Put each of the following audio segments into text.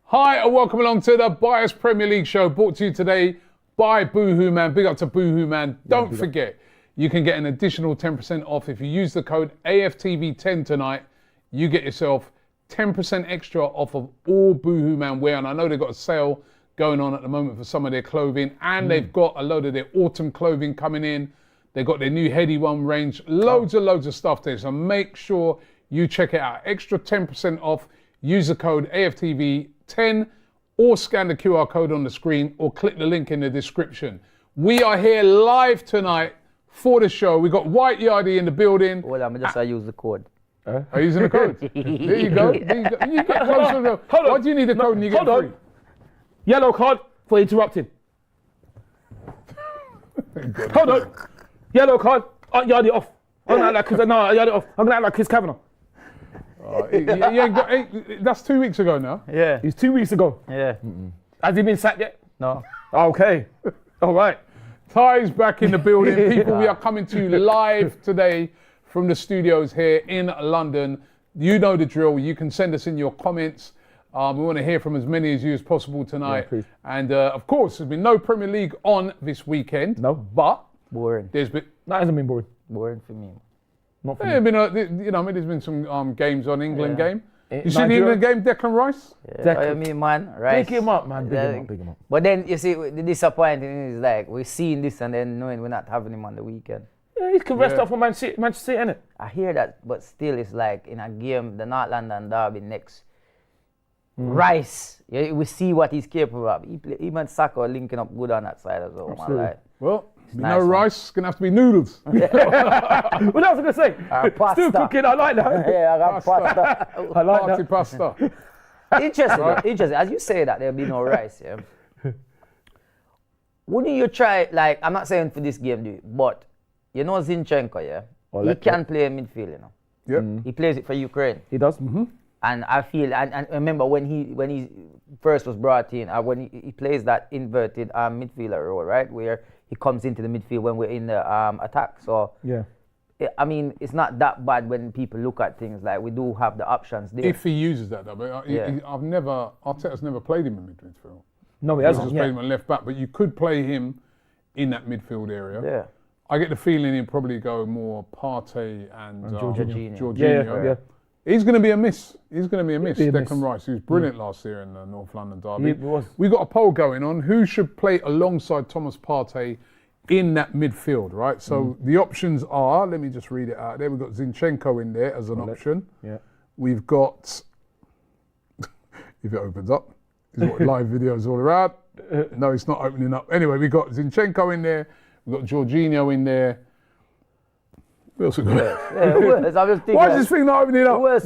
Hi and welcome along to the Bias Premier League show, brought to you today by Boohooman. Big up to Boohooman. Don't forget, you can get an additional 10% off if you use the code AFTV10 tonight. You get yourself 10% extra off of all Boohooman wear, and I know they've got a sale going on at the moment for some of their clothing, and they've got a load of their autumn clothing coming in. They've got their new Heady One range, loads of stuff there, so make sure you check it out. Extra 10% off. Use the code AFTV10 or scan the QR code on the screen or click the link in the description. We are here live tonight for the show. We got White Yardie in the building. Well, I'm just use the code. Are you using the code? There you go. There you go. You get close to the... Why do you need the code when you get free? Yellow card for interrupting. Hold on. Yellow card. Yardie off. I'm gonna act like Yardie off. I'm gonna act like Chris Kavanagh. That's 2 weeks ago now. Yeah. It's 2 weeks ago. Yeah. Has he been sacked yet? No. Okay. All right. Ty's back in the building. People, we are coming to you live today from the studios here in London. You know the drill. You can send us in your comments. We want to hear from as many of you as possible tonight. Yeah, and of course, there's been no Premier League on this weekend. No. But boring. There's been... That hasn't been boring. Boring for me. Not for me. There's been some games on England game. You seen the England game, Declan Rice? Yeah, I mean, man, Rice. Pick him up, man. Big him up. But then, you see, the disappointing is like, we're seeing this and then knowing we're not having him on the weekend. Yeah, he can rest up for Manchester City, innit? I hear that, but still, it's like in a game, the North London derby next. Rice, we see what he's capable of. Even Saka linking up good on that side as well. Absolutely. Man, like, well, nice, no Rice, it's going to have to be noodles. What else was I going to say? Pasta. Still cooking, I like that. Yeah, I got pasta. I like Party that. pasta. Interesting. As you say that, there'll be no Rice, yeah. Wouldn't you try, like, I'm not saying for this game, dude, but you know Zinchenko, yeah? He can play midfield, you know. Yep. He plays it for Ukraine. He does. And I feel, and remember when he first was brought in, when he plays that inverted midfielder role, right, where he comes into the midfield when we're in the attack. So yeah, I mean, it's not that bad when people look at things like we do have the options there. If he uses that, though, but Arteta's never played him in midfield. No, he He's hasn't. just played him on left back, but you could play him in that midfield area. Yeah. I get the feeling he'd probably go more Partey and Jorginho. Yeah. He's going to be a miss. Declan miss. Rice, he was brilliant last year in the North London derby. He was. We got a poll going on who should play alongside Thomas Partey in that midfield, right? So the options are, let me just read it out there. We've got Zinchenko in there as an option. Yeah. We've got, if it opens up, is what live videos all around. No, it's not opening up. Anyway, we've got Zinchenko in there. We've got Jorginho in there. Who else we got? Why is this thing not opening up? Who else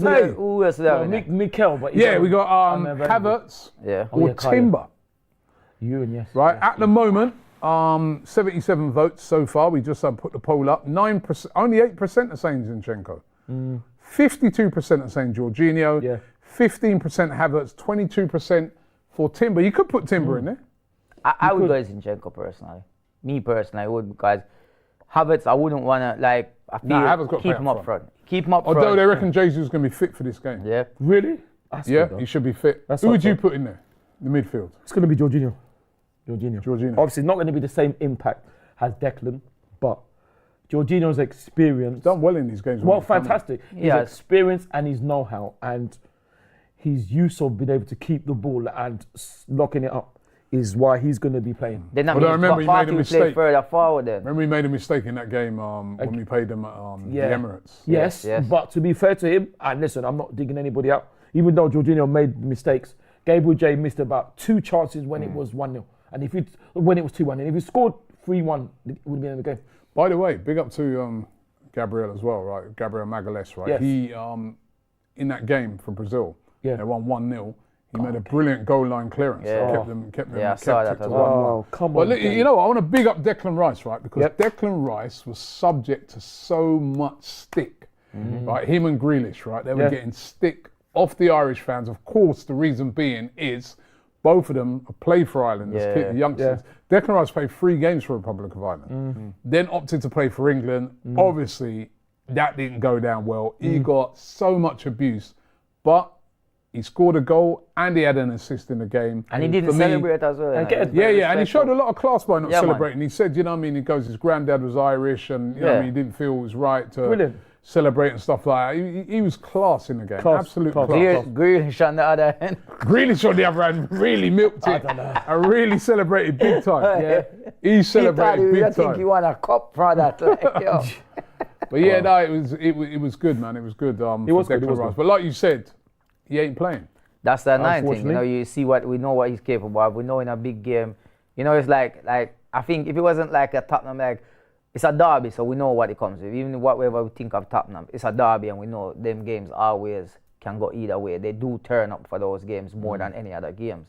Mikel, but we got Havertz or Timber. Yes. Right, at the moment, 77 votes so far. We just put the poll up. 9%, only 8% are saying Zinchenko. 52% are saying Jorginho. Yeah. 15% Havertz. 22% for Timber. You could put Timber in there. I would go Zinchenko personally. Me personally, I would, because Havertz, I wouldn't want to, like, I feel keep him up front. Keep him up front. Although they reckon Jesus is going to be fit for this game. Yeah. Really? He should be fit. Who would you put in there? The midfield? It's going to be Jorginho. Obviously, not going to be the same impact as Declan, but Jorginho's experience. He's done well in these games. Well, fantastic. His experience and his know-how and his use of being able to keep the ball and locking it up is why he's going to be playing. Then I remember he made a mistake. Further forward then. Remember he made a mistake in that game when we played them at the Emirates. Yes, but to be fair to him, and listen, I'm not digging anybody up, even though Jorginho made mistakes, Gabriel J missed about 2 chances when it was 1-0. And when it was 2-1, and if he scored 3-1, it would have been in the game. By the way, big up to Gabriel as well, right? Gabriel Magalhaes, right? Yes. He, in that game for Brazil, they won 1-0. He made a brilliant goal line clearance. Yeah. Kept I saw that as well. Oh, come on. But I want to big up Declan Rice, right? Because Declan Rice was subject to so much stick, right? Him and Grealish, right? They were getting stick off the Irish fans. Of course, the reason being is both of them played for Ireland as kids, youngsters. Declan Rice played 3 games for Republic of Ireland, then opted to play for England. Obviously, that didn't go down well. He got so much abuse, but He scored a goal and he had an assist in the game. And he didn't For me, celebrate as well. Yeah, and he showed a lot of class by not Yeah, man. celebrating. He said, you know what I mean, he goes, his granddad was Irish and you know what I mean, he didn't feel it was right to Brilliant. celebrate and stuff like that. He was class in the game, absolute class. Grealish on the other end. Grealish on the other hand really milked it. And really celebrated big time. Yeah. He celebrated big I think time. he won a cup for that. Like, yo. But yeah, no, it was good, man. It was good. For Declan Rice. But like you said, he ain't playing. That's the annoying thing. You know, you see we know what he's capable of. We know in a big game. You know, it's like I think if it wasn't like a Tottenham, like it's a derby, so we know what it comes with. Even whatever we think of Tottenham, it's a derby, and we know them games always can go either way. They do turn up for those games more than any other games.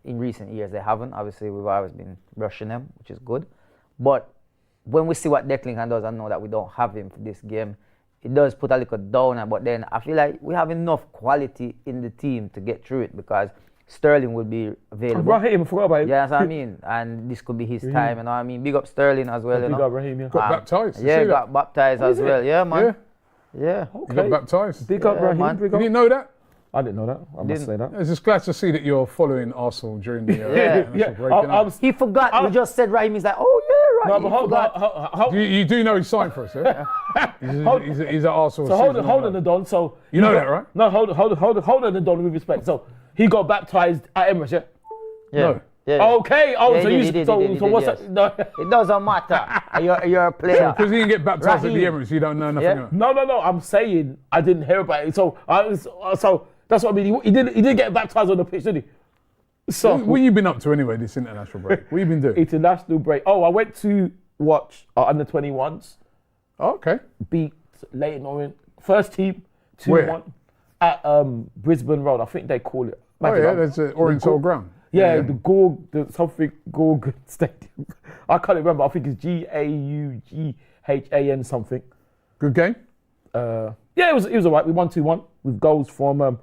In recent years, they haven't. Obviously, we've always been rushing them, which is good. But when we see what Declan does and know that we don't have him for this game, it does put a little downer. But then I feel like we have enough quality in the team to get through it because Sterling will be available. Raheem, I forgot about him. Yeah, that's what I mean. And this could be his time, you know what I mean? Big up Sterling as well, you know. Big up Raheem, yeah. Got baptised. Yeah, got baptised as well. Yeah, man. Yeah. He got baptised. Big up Raheem. man. Big You up. didn't know that? I didn't know that. I must say that. I was just glad to see that you're following Arsenal during the Yeah. break. You know? He forgot. We just said Raheem. He's like, oh, yeah, right. No, but hold. You do know he signed for us, yeah? he's at Arsenal. So hold on, the Don. So You know that, right? No, hold on, the Don, with respect. So he got baptized at Emirates, yeah? Yeah. No. Yeah. Okay. Oh, Yeah, so he you. did, he So did, what's yes. that? No. It doesn't matter. You're a player. Because he didn't get baptised at the Raheem. Emirates, you don't know nothing Yeah. about it. No. I'm saying I didn't hear about it. So so that's what I mean. He didn't get baptized on the pitch, did he? So What you been up to anyway, this international break? What you been doing? international break. Oh, I went to watch under 21s Oh, okay. beat Leighton Orient. First team 2-1 Where? at Brisbane Road. I think they call it. Oh, yeah, there's Oriental Ground. Yeah, the Gorg Stadium. I can't remember. I think it's Gaughan something. Good game? Yeah, it was alright. We won 2-1 with goals from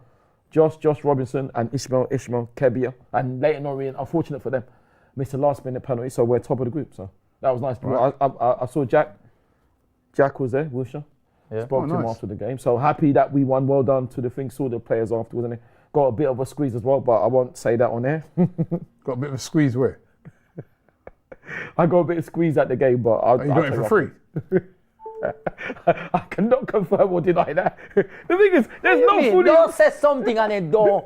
Josh Robinson and Ishmael Kebia. And Leighton Orient, unfortunate for them, missed a last minute penalty, so we're top of the group. So that was nice. Right. I saw Jack. Jack was there, Wilshire. Yeah. Spoke to him nice. after the game. So happy that we won. Well done to the thing. Saw the players afterwards, and they got a bit of a squeeze as well, but I won't say that on air. Got a bit of a squeeze where? I got a bit of squeeze at the game, but You got it for free? I cannot confirm or deny that. The thing is, there's no footage. Don't say something and then don't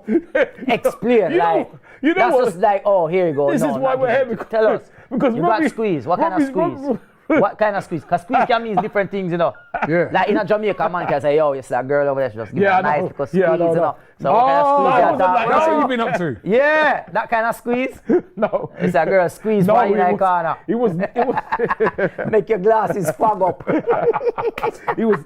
explain. You know that's what? just like, oh, here you go. This No, is why not we're this. here. Tell us. Because You Robbie- got squeeze. What kind of squeeze? What kind of squeeze? Because squeeze can mean different things, you know. Yeah. Like in a Jamaica, man can say, yo, you see that girl over there, she just give Yeah, me I a nice know. little squeeze, Yeah, I know, you know. So what kind of Oh, squeeze it you wasn't like That's that. what you've been up to. Yeah, that kind of squeeze. No. It's a girl squeeze No, one in it the was- corner. It was Make your glasses fog up. it was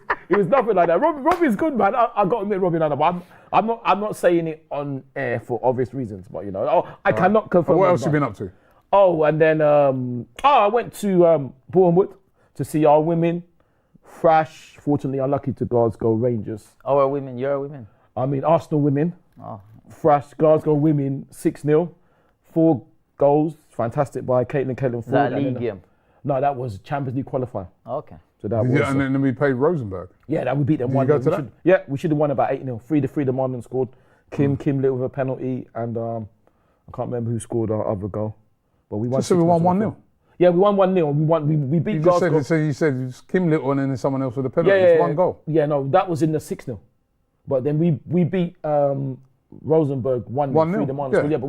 nothing like that. Robbie's good, man. I got to admit Robbie Nana, but I'm not saying it on air for obvious reasons, but you know, I cannot confirm. What else that. you been up to? Oh, and then I went to Bournemouth to see our women thrash. Fortunately, unlucky to Glasgow Rangers. Our women, your women. I mean Arsenal women. Oh. Thrash Glasgow women 6-0, 4 goals, fantastic by Caitlin Ford. Is that a and league then, game? No, that was Champions League qualifier. Okay. So that was. Yeah, and then we played Rosenborg. Yeah, that we beat them Did you 1-0. go to that? Yeah, we should have won about 8-0. 3-3 the Marlon scored. Kim Little with a penalty, and I can't remember who scored our other goal. But we won. Just so we 6-0 won to the 1-0. final. Yeah, we won 1-0. We beat You just Glasgow. said, so you said it was Kim Little and then someone else with a penalty. It's one goal. Yeah, no, that was in the 6-0. But then we beat Rosenborg 1-0. The Marlon yeah. scored. Yeah, but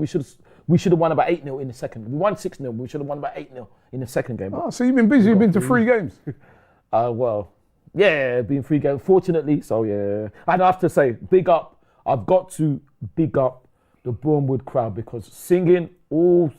we should have won about 8-0 in the second. We won 6-0. We should have won about 8-0 in the second game. Oh, so you've been busy. You've been to 3 games. Well, yeah, been 3 games, fortunately. So, yeah. And I have to say, big up. I've got to big up the Bournemouth crowd because singing all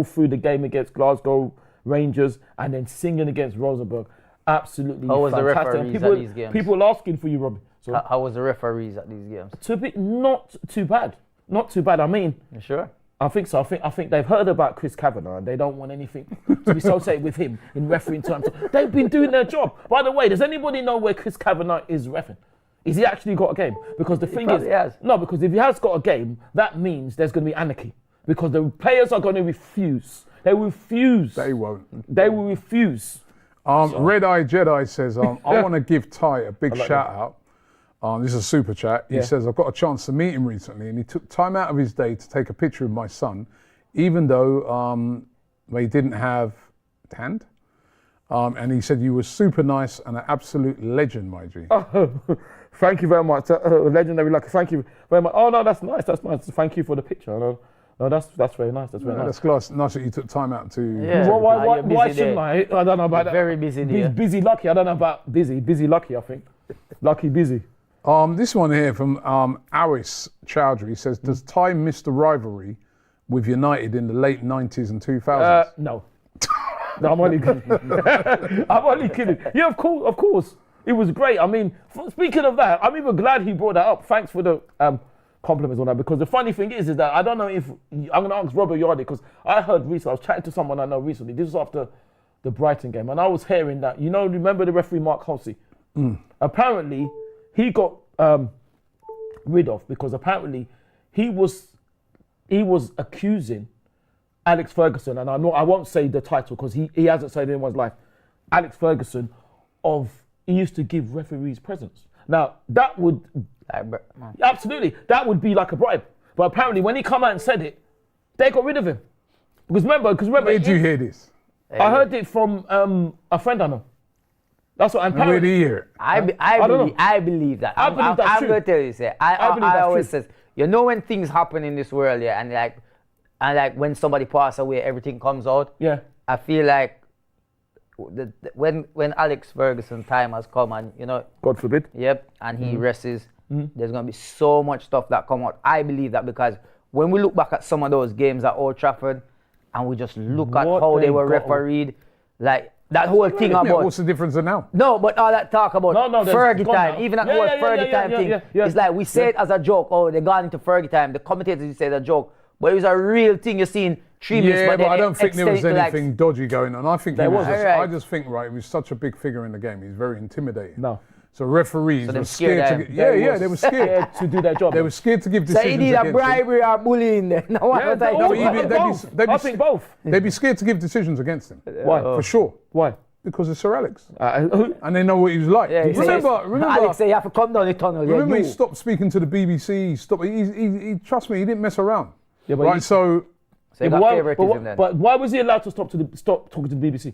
through the game against Glasgow Rangers and then singing against Rosenborg, absolutely How was the fantastic. referees And at these games? People are asking for you, Robbie. So, How was the referees at these games? to be not too bad. Not too bad. I mean, You sure? I think so. I think they've heard about Chris Kavanagh and they don't want anything to be associated with him in refereeing terms. They've been doing their job. By the way, does anybody know where Chris Kavanagh is reffing? Is he actually got a game? Because the thing is, probably has. no, because if he has got a game, that means there's going to be anarchy. Because the players are going to refuse. They will refuse. They won't. They will refuse. Red Eye Jedi says, I want to give Ty a big shout out. This is a super chat. He says, I've got a chance to meet him recently, and he took time out of his day to take a picture of my son, even though they didn't have hand. And he said you were super nice and an absolute legend, my G. Oh, thank you very much. Legendary lucky. Thank you very much. Oh no, that's nice. That's nice. Thank you for the picture. No, that's very nice. That's very nice. That's nice that you took time out to. Yeah. Why shouldn't I? I don't know about that. Very busy day. Busy lucky. I don't know about busy. Busy lucky. I think. Lucky busy. This one here from Aris Chowdhury says, does time miss the rivalry with United in the late 90s and 2000s? No. No, I'm only kidding. I'm only kidding. Yeah, of course. It was great. I mean, speaking of that, I'm even glad he brought that up. Thanks for the compliments on that, because the funny thing is that I don't know if, I'm going to ask Robert Yardy, because I heard recently, I was chatting to someone I know recently, this was after the Brighton game, and I was hearing that, remember the referee Mark Halsey? Apparently, he got rid of because apparently he was accusing Alex Ferguson, and I won't say the title because he hasn't saved anyone's life. Alex Ferguson he used to give referees presents. Now that would absolutely that would be like a bribe. But apparently when he come out and said it, they got rid of him. Because remember. Where did you hear this? I heard it from a friend I know. That's what I'm. Where did you hear it? I believe that. I'm going to tell you, I always says, when things happen in this world, and like when somebody passes away, everything comes out. Yeah. I feel like when Alex Ferguson time has come, and God forbid. Yep, and he rests. There's going to be so much stuff that come out. I believe that because when we look back at some of those games at Old Trafford, and we just look at how they were refereed, like. That whole thing about... What's the difference now? No, but all that talk about Fergie time, even that whole Fergie time thing, it's like we say it as a joke, they gone into Fergie time, the commentators say it's a joke, but it was a real thing you're seeing 3 minutes. Yeah, but I don't think there was anything dodgy going on. I think I just think, he was such a big figure in the game, he's very intimidating. No. So referees were scared to... They were scared to do their job. They were scared to give decisions against him. So he need a bribery or bullying then. I think both. They'd be scared to give decisions against him. Why? For sure. Why? Because it's Sir Alex. And they know what he was like. Yeah, remember, Alex say you have to come down the tunnel. Remember he stopped speaking to the BBC. He trust me, he didn't mess around. Yeah, but right, so he got favoritism then. But why was he allowed to stop talking to the BBC?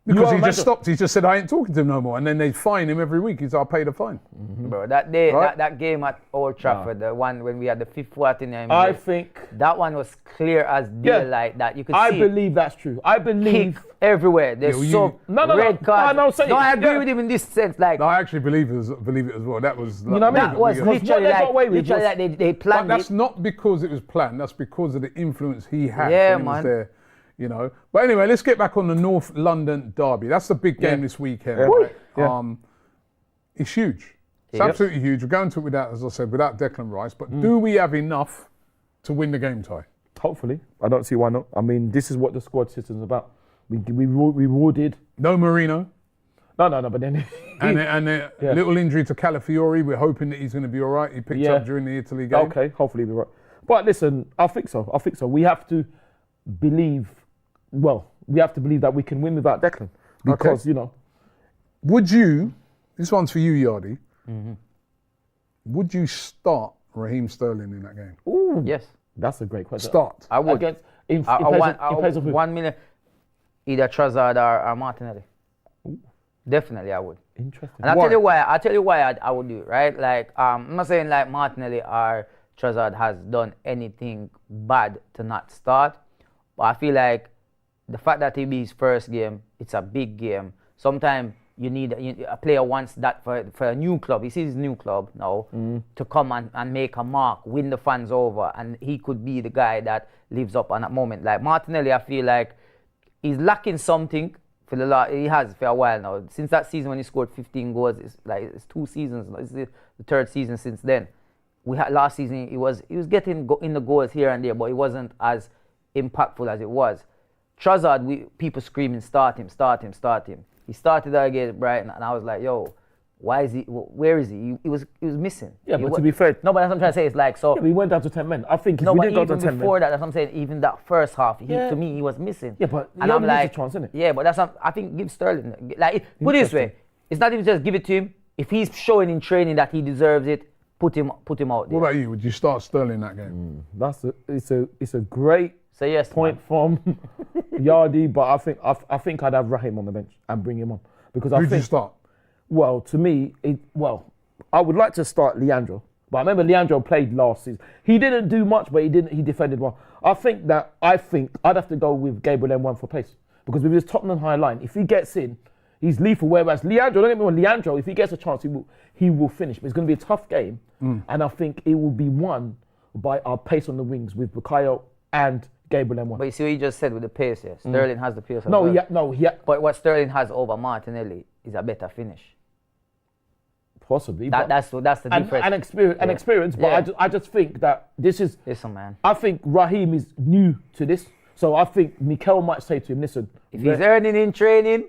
Because he just stopped. He just said, I ain't talking to him no more. And then they fine him every week. I'll pay the fine. Bro, that day, that game at Old Trafford, the one when we had the fifth what in there, I think that one was clear as daylight. That you could see. I believe that's true. I believe kick everywhere. There's red cards. No, I agree with him in this sense. Like, no, I actually believe it as well. That was that was literally like they planned. But that's not because it was planned. That's because of the influence he had. Yeah, when he was there. But anyway, let's get back on the North London derby. That's the big game this weekend. Right? It's huge. It's absolutely huge. We're going to it without, as I said, without Declan Rice. But do we have enough to win the game tie? Hopefully. I don't see why not. I mean, this is what the squad system is about. We rewarded. No Marino. No, but then... and a little injury to Calafiori. We're hoping that he's going to be all right. He picked up during the Italy game. Okay, hopefully he'll be right. But listen, I think so. We have to believe... Well, we have to believe that we can win without Declan. Because, Would you, this one's for you, Yardy, would you start Raheem Sterling in that game? Ooh. Yes. That's a great question. Start. I would. In place of 1 million, either Trossard or Martinelli. Ooh. Definitely I would. Interesting. And I'll tell you why I would do it, right? Like, I'm not saying like Martinelli or Trossard has done anything bad to not start, but I feel like the fact that it be his first game, it's a big game. Sometimes you need a player wants that for a new club. He sees his new club now to come and make a mark, win the fans over, and he could be the guy that lives up on that moment. Like Martinelli, I feel like he's lacking something he has for a while now. Since that season when he scored 15 goals, it's 2 seasons now. It's the third season since then. We had last season he was getting in the goals here and there, but it wasn't as impactful as it was. Trossard, people screaming, start him. He started against Brighton, and I was like, yo, why is he? Where is he? He was missing. Yeah, but to be fair, no, but that's what I'm trying to say. It's like so. Yeah, we went down to 10 men. I think if we didn't go to 10 men. Before that, that's what I'm saying. Even that first half, to me, he was missing. Yeah, but and I'm like, a chance, isn't it? Yeah, but I think give Sterling. Like, put it this way, it's not even just give it to him. if he's showing in training that he deserves it, put him out there. What about you? Would you start Sterling that game? It's a great point from Yardy, but I think I'd have Raheem on the bench and bring him on because Who'd you start? Well, to me, I would like to start Leandro, but I remember Leandro played last season. He didn't do much, but he defended well. I think I'd have to go with Gabriel M1 for pace because with his Tottenham high line, if he gets in, he's lethal. Whereas Leandro, don't get me wrong, Leandro, if he gets a chance, he will finish. But it's going to be a tough game, and I think it will be won by our pace on the wings with Bukayo and Gabriel M1. But you see what you just said with the pace here. Sterling has the pace. But what Sterling has over Martinelli is a better finish. Possibly. That's the difference. And experience. But I just think that this is. Listen, man. I think Raheem is new to this, so I think Mikel might say to him, "Listen, if he's earning in training,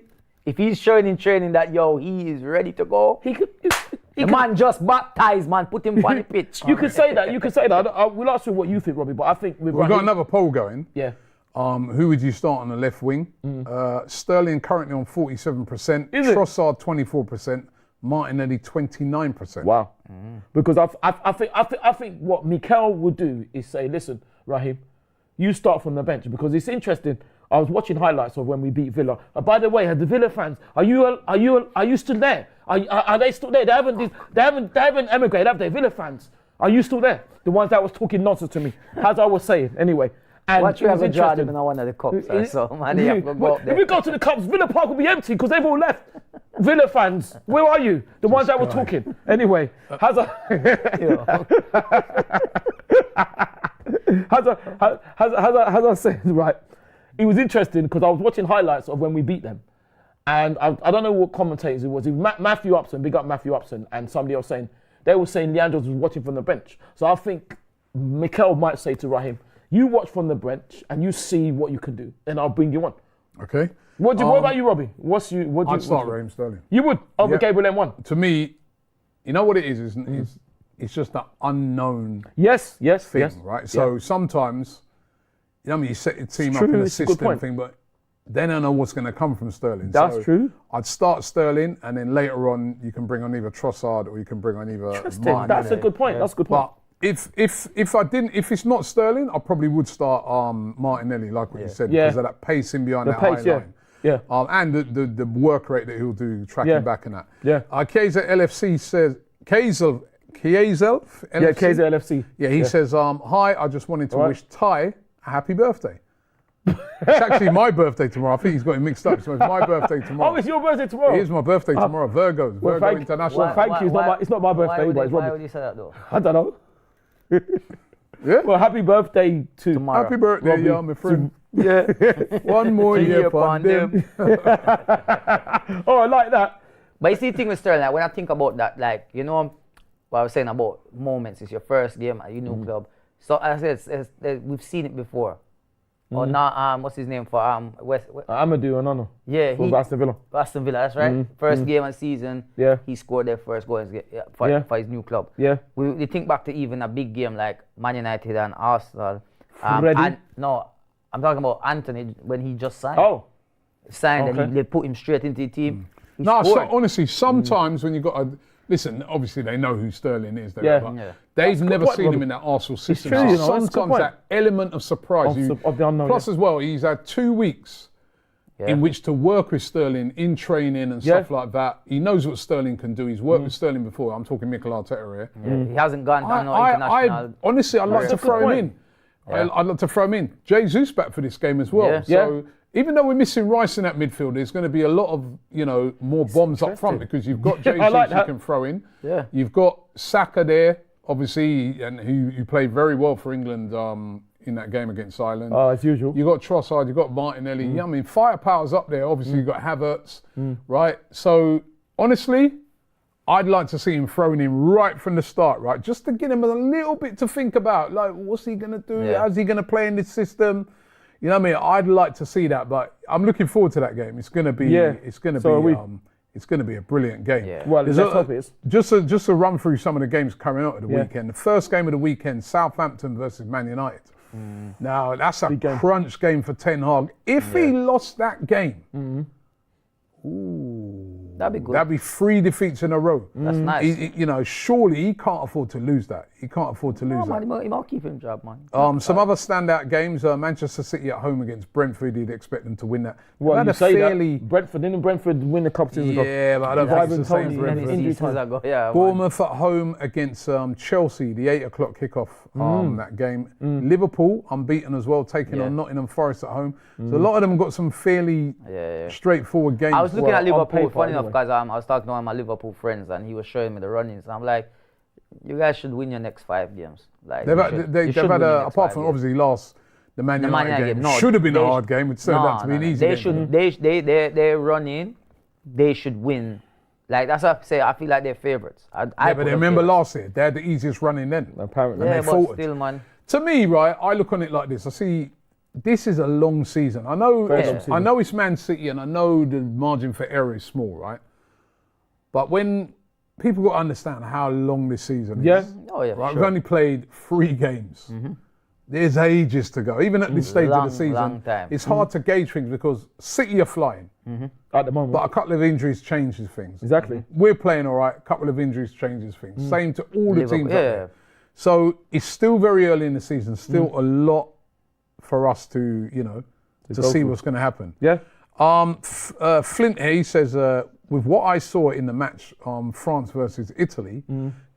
if he's showing in training that he is ready to go, the man just baptized, man. Put him on the pitch." You could say that. We'll ask you what you think, Robbie. But I think we've got another poll going. Yeah. Who would you start on the left wing? Sterling currently on 47%. Trossard 24%. Martinelli 29%. Wow. Because I think what Mikel would do is say, listen, Raheem, you start from the bench because it's interesting. I was watching highlights of when we beat Villa. By the way, the Villa fans, are you still there? Are they still there? They haven't emigrated, have they? Villa fans, are you still there? The ones that was talking nonsense to me, as I was saying, anyway. And what you have a job in one of the cups so man, they have to go up there. If we go to the cups, Villa Park will be empty because they've all left. Villa fans, where are you? The ones that were talking. Anyway, as I said, right, it was interesting because I was watching highlights of when we beat them. And I don't know what commentators it was. Matthew Upson, big up Matthew Upson, and somebody else they were saying Leandro was watching from the bench. So I think Mikel might say to Raheem, you watch from the bench and you see what you can do, and I'll bring you on. Okay. What about you, Robbie? I'd start Raheem Sterling. You would over Gabriel M1. To me, you know what it is? It's just that unknown thing, right? So sometimes, you set your team up in a system thing, but they don't know what's going to come from Sterling. That's true. I'd start Sterling, and then later on, you can bring on either Trossard or you can bring on either Martin. That's a good point. That's a good point. But if it's not Sterling, I probably would start Martinelli, like what you said, because of that pace in behind that high line. Yeah. And the work rate that he'll do tracking back and that. Yeah. Kaiser LFC says Kaiser LFC. Yeah, Kaiser LFC. Yeah, he says, hi, I just wanted to wish Ty a happy birthday. It's actually my birthday tomorrow. I think he's got it mixed up. So it's my birthday tomorrow. Oh, it's your birthday tomorrow? It is my birthday tomorrow. Virgo International. Thank you. It's not my birthday, but it's Robbie. Why would you say that though? I don't know. Yeah. Well, happy birthday to tomorrow. Happy birthday, yeah, my friend. Yeah. One more year upon them. Oh, I like that. But you see the thing with Sterling, when I think about that, what I was saying about moments, it's your first game at your new club. So as I said, we've seen it before. Or now, what's his name for West? Amadou Onana. Yeah, for Aston Villa. Aston Villa, that's right. First game of the season. Yeah. He scored their first goal for his new club. Yeah. We think back to even a big game like Man United and Arsenal. No, I'm talking about Anthony when he just signed. Oh. Signed and they put him straight into the team. So honestly, sometimes when you've got a listen, obviously they know who Sterling is. They've never seen him in that Arsenal system. True, sometimes that element of surprise. Of the unknown. Plus as well, he's had 2 weeks in which to work with Sterling in training and stuff like that. He knows what Sterling can do. He's worked with Sterling before. I'm talking Mikel Arteta here. Yeah. He hasn't gone down international. Honestly, I'd like to throw him in. I'd like to throw him in. Jesus back for this game as well. Yeah. So even though we're missing Rice in that midfield, there's going to be a lot of, more bombs up front because you've got Jesus you can throw in. Yeah. You've got Saka there, obviously, and who played very well for England in that game against Ireland. Oh, as usual. You've got Trossard, you've got Martinelli. I mean, firepower's up there. Obviously, you've got Havertz, right? So, honestly, I'd like to see him thrown in right from the start, right? Just to get him a little bit to think about. Like, what's he going to do? Yeah. How's he going to play in this system? You know what I mean? I'd like to see that, but I'm looking forward to that game. It's going to be, it's going to be a brilliant game. Yeah. Well, let's hope it is. Just to run through some of the games coming out of the weekend. The first game of the weekend, Southampton versus Man United. Now that's a crunch game for Ten Hag. If he lost that game, ooh. That'd be good. That'd be 3 defeats in a row. That's nice. You know, surely he can't afford to lose that. He can't afford to lose that. Man, he might keep him job, man. Some other standout games, Manchester City at home against Brentford, you'd expect them to win that. Well, Had you a say fairly, that. Didn't Brentford win the cup season ago? Yeah, but I don't think it's the same as Tony, Brentford. injury time. Yeah, Bournemouth at home against Chelsea, the 8 o'clock kickoff, that game. Liverpool, unbeaten as well, taking on Nottingham Forest at home. So a lot of them got some fairly straightforward games. I was looking at Liverpool, paper, funny enough, anyway. because I was talking to one of my Liverpool friends and he was showing me the runnings. And I'm like, you guys should win your next 5 games. Like, They've had a, apart from obviously the Man United game, no, should have been a hard game. It turned out to be an easy game. They're running. They should win. Like that's what I say. I feel like they're favourites. But remember last year, they had the easiest run in then. Apparently. Yeah, And they but faltered. still, man. To me, right, I look on it like this. I see this is a long season. I know it's Man City and I know the margin for error is small, right? But when people got to understand how long this season is. Oh yeah. Right, we've only played 3 games. There's ages to go. Even at this stage of the season, long time. it's hard to gauge things because City are flying. At the moment. But a couple of injuries changes things. Exactly. We're playing all right. A couple of injuries changes things. Same to all the Liverpool, teams. Up there. So it's still very early in the season. Still a lot for us to, to see what's going to happen. Yeah. Flint here, he says, with what I saw in the match, France versus Italy,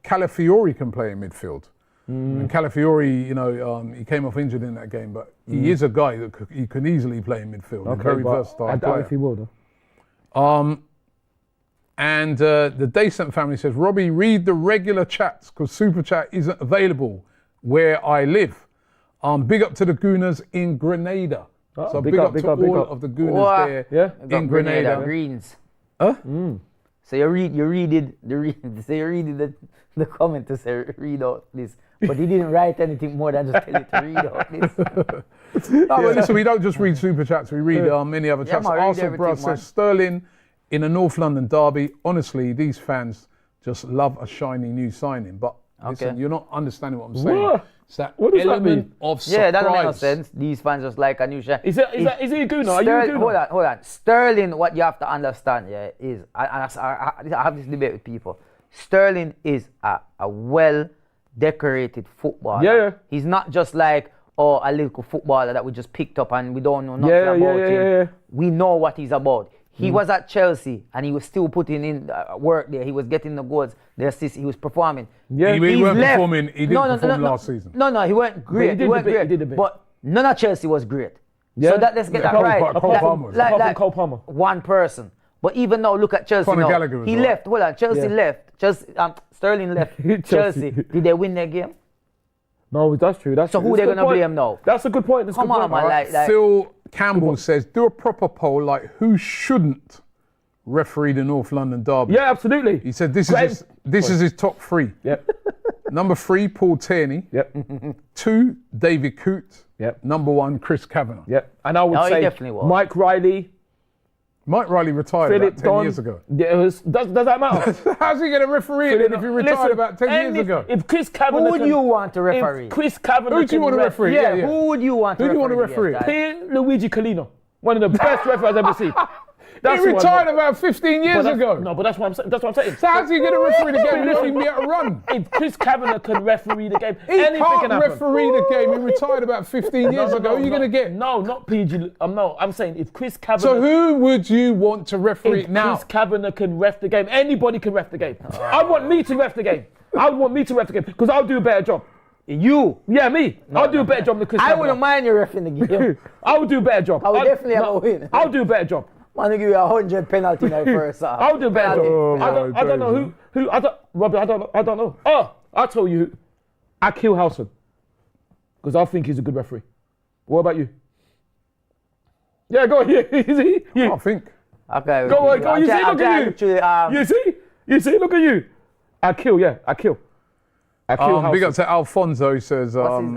Calafiori can play in midfield. And Calafiori, he came off injured in that game, but he is a guy that he can easily play in midfield. Okay, Very but versatile I doubt player. if he will, though. And the Decent family says, Robbie, read the regular chats because Super Chat isn't available where I live. Big up to the Gooners in Grenada. So big up to all of the Gooners there in Grenada. Greens. Huh? So you read the comment to say read out this, but he didn't write anything more than just tell you to read out this. No, but listen, we don't just read Super Chats, we read many other chats. man, read Arsenal Bro everything, man. says, Sterling in a North London derby. Honestly, these fans just love a shiny new signing. But listen, you're not understanding what I'm saying. What? It's that What does that element mean? of surprise. Yeah, that doesn't make no sense. These fans just like a new shine. Is he a Gooner? Are you a Gooner? Hold on. Sterling, what you have to understand, is, I have this debate with people. Sterling is a well-decorated footballer. Yeah. He's not just like, a little footballer that we just picked up and we don't know nothing about him. Yeah. We know what he's about. He was at Chelsea and he was still putting in work there. He was getting the goals, the assists. He was performing. Yeah. He weren't performing. He didn't perform last season. No, he weren't great. He did a bit. But none of Chelsea was great. Yeah. So let's get that Cole- right. Cole Palmer. Apart from Cole Palmer. One person. But even now, look at Chelsea Conor now. Gallagher was He all right. left. Hold on. Chelsea left. Sterling left. Chelsea. Did they win their game? No, that's true. So who they gonna blame now? That's a good point. Come on, man. Like, Phil Campbell says, do a proper poll like who shouldn't referee the North London derby. Yeah, absolutely. He said this is his top 3. Yep. Number 3, Paul Tierney. Yep. 2, David Coote. Yep. Number 1, Chris Kavanagh. Yep. And I would he say definitely was. Mike Riley, Mike Riley retired Philip about 10 Don. years ago. Yeah, does that matter? How's he going to referee it if he retired about 10 years ago? If Chris Kavanagh who would you want to referee? If Chris Kavanagh Who do you want to referee? Yeah. Who would you want to Who do you want to referee? referee? Luigi Collino, one of the best referees I've ever seen. That's He who I retired want. about 15 years ago. No, but that's what I'm saying. That's what I'm saying. So how's he going to referee the game? He doesn't even get a run. If Chris Kavanagh can referee the game, He anything can't can happen. referee the game. He retired about 15 years ago. You're going to get. No, not PG. No, I'm saying if Chris Kavanagh. So who would you want to referee if now? Chris Kavanagh can ref the game, anybody can ref the game. I want me to ref the game. I would want me to ref the game because I'll do a better job. You? Yeah, me. I'll do a better job than Chris I Kavanagh. wouldn't mind you refing the game. I would do a better job. I would definitely have a win. I'll do a better job. Man, they give you 100 penalty in the first half. I'll do a better job. my I don't know who. Robbie, I don't know. Oh, I'll tell you. Akil Howson. Because I think he's a good referee. What about you? Yeah, go on. Yeah, is he? Yeah. I think. Okay. Go on. You see, look at you. You see, look at you. Akil. Akil Howson. Big up to Alfonso, he says, his it's from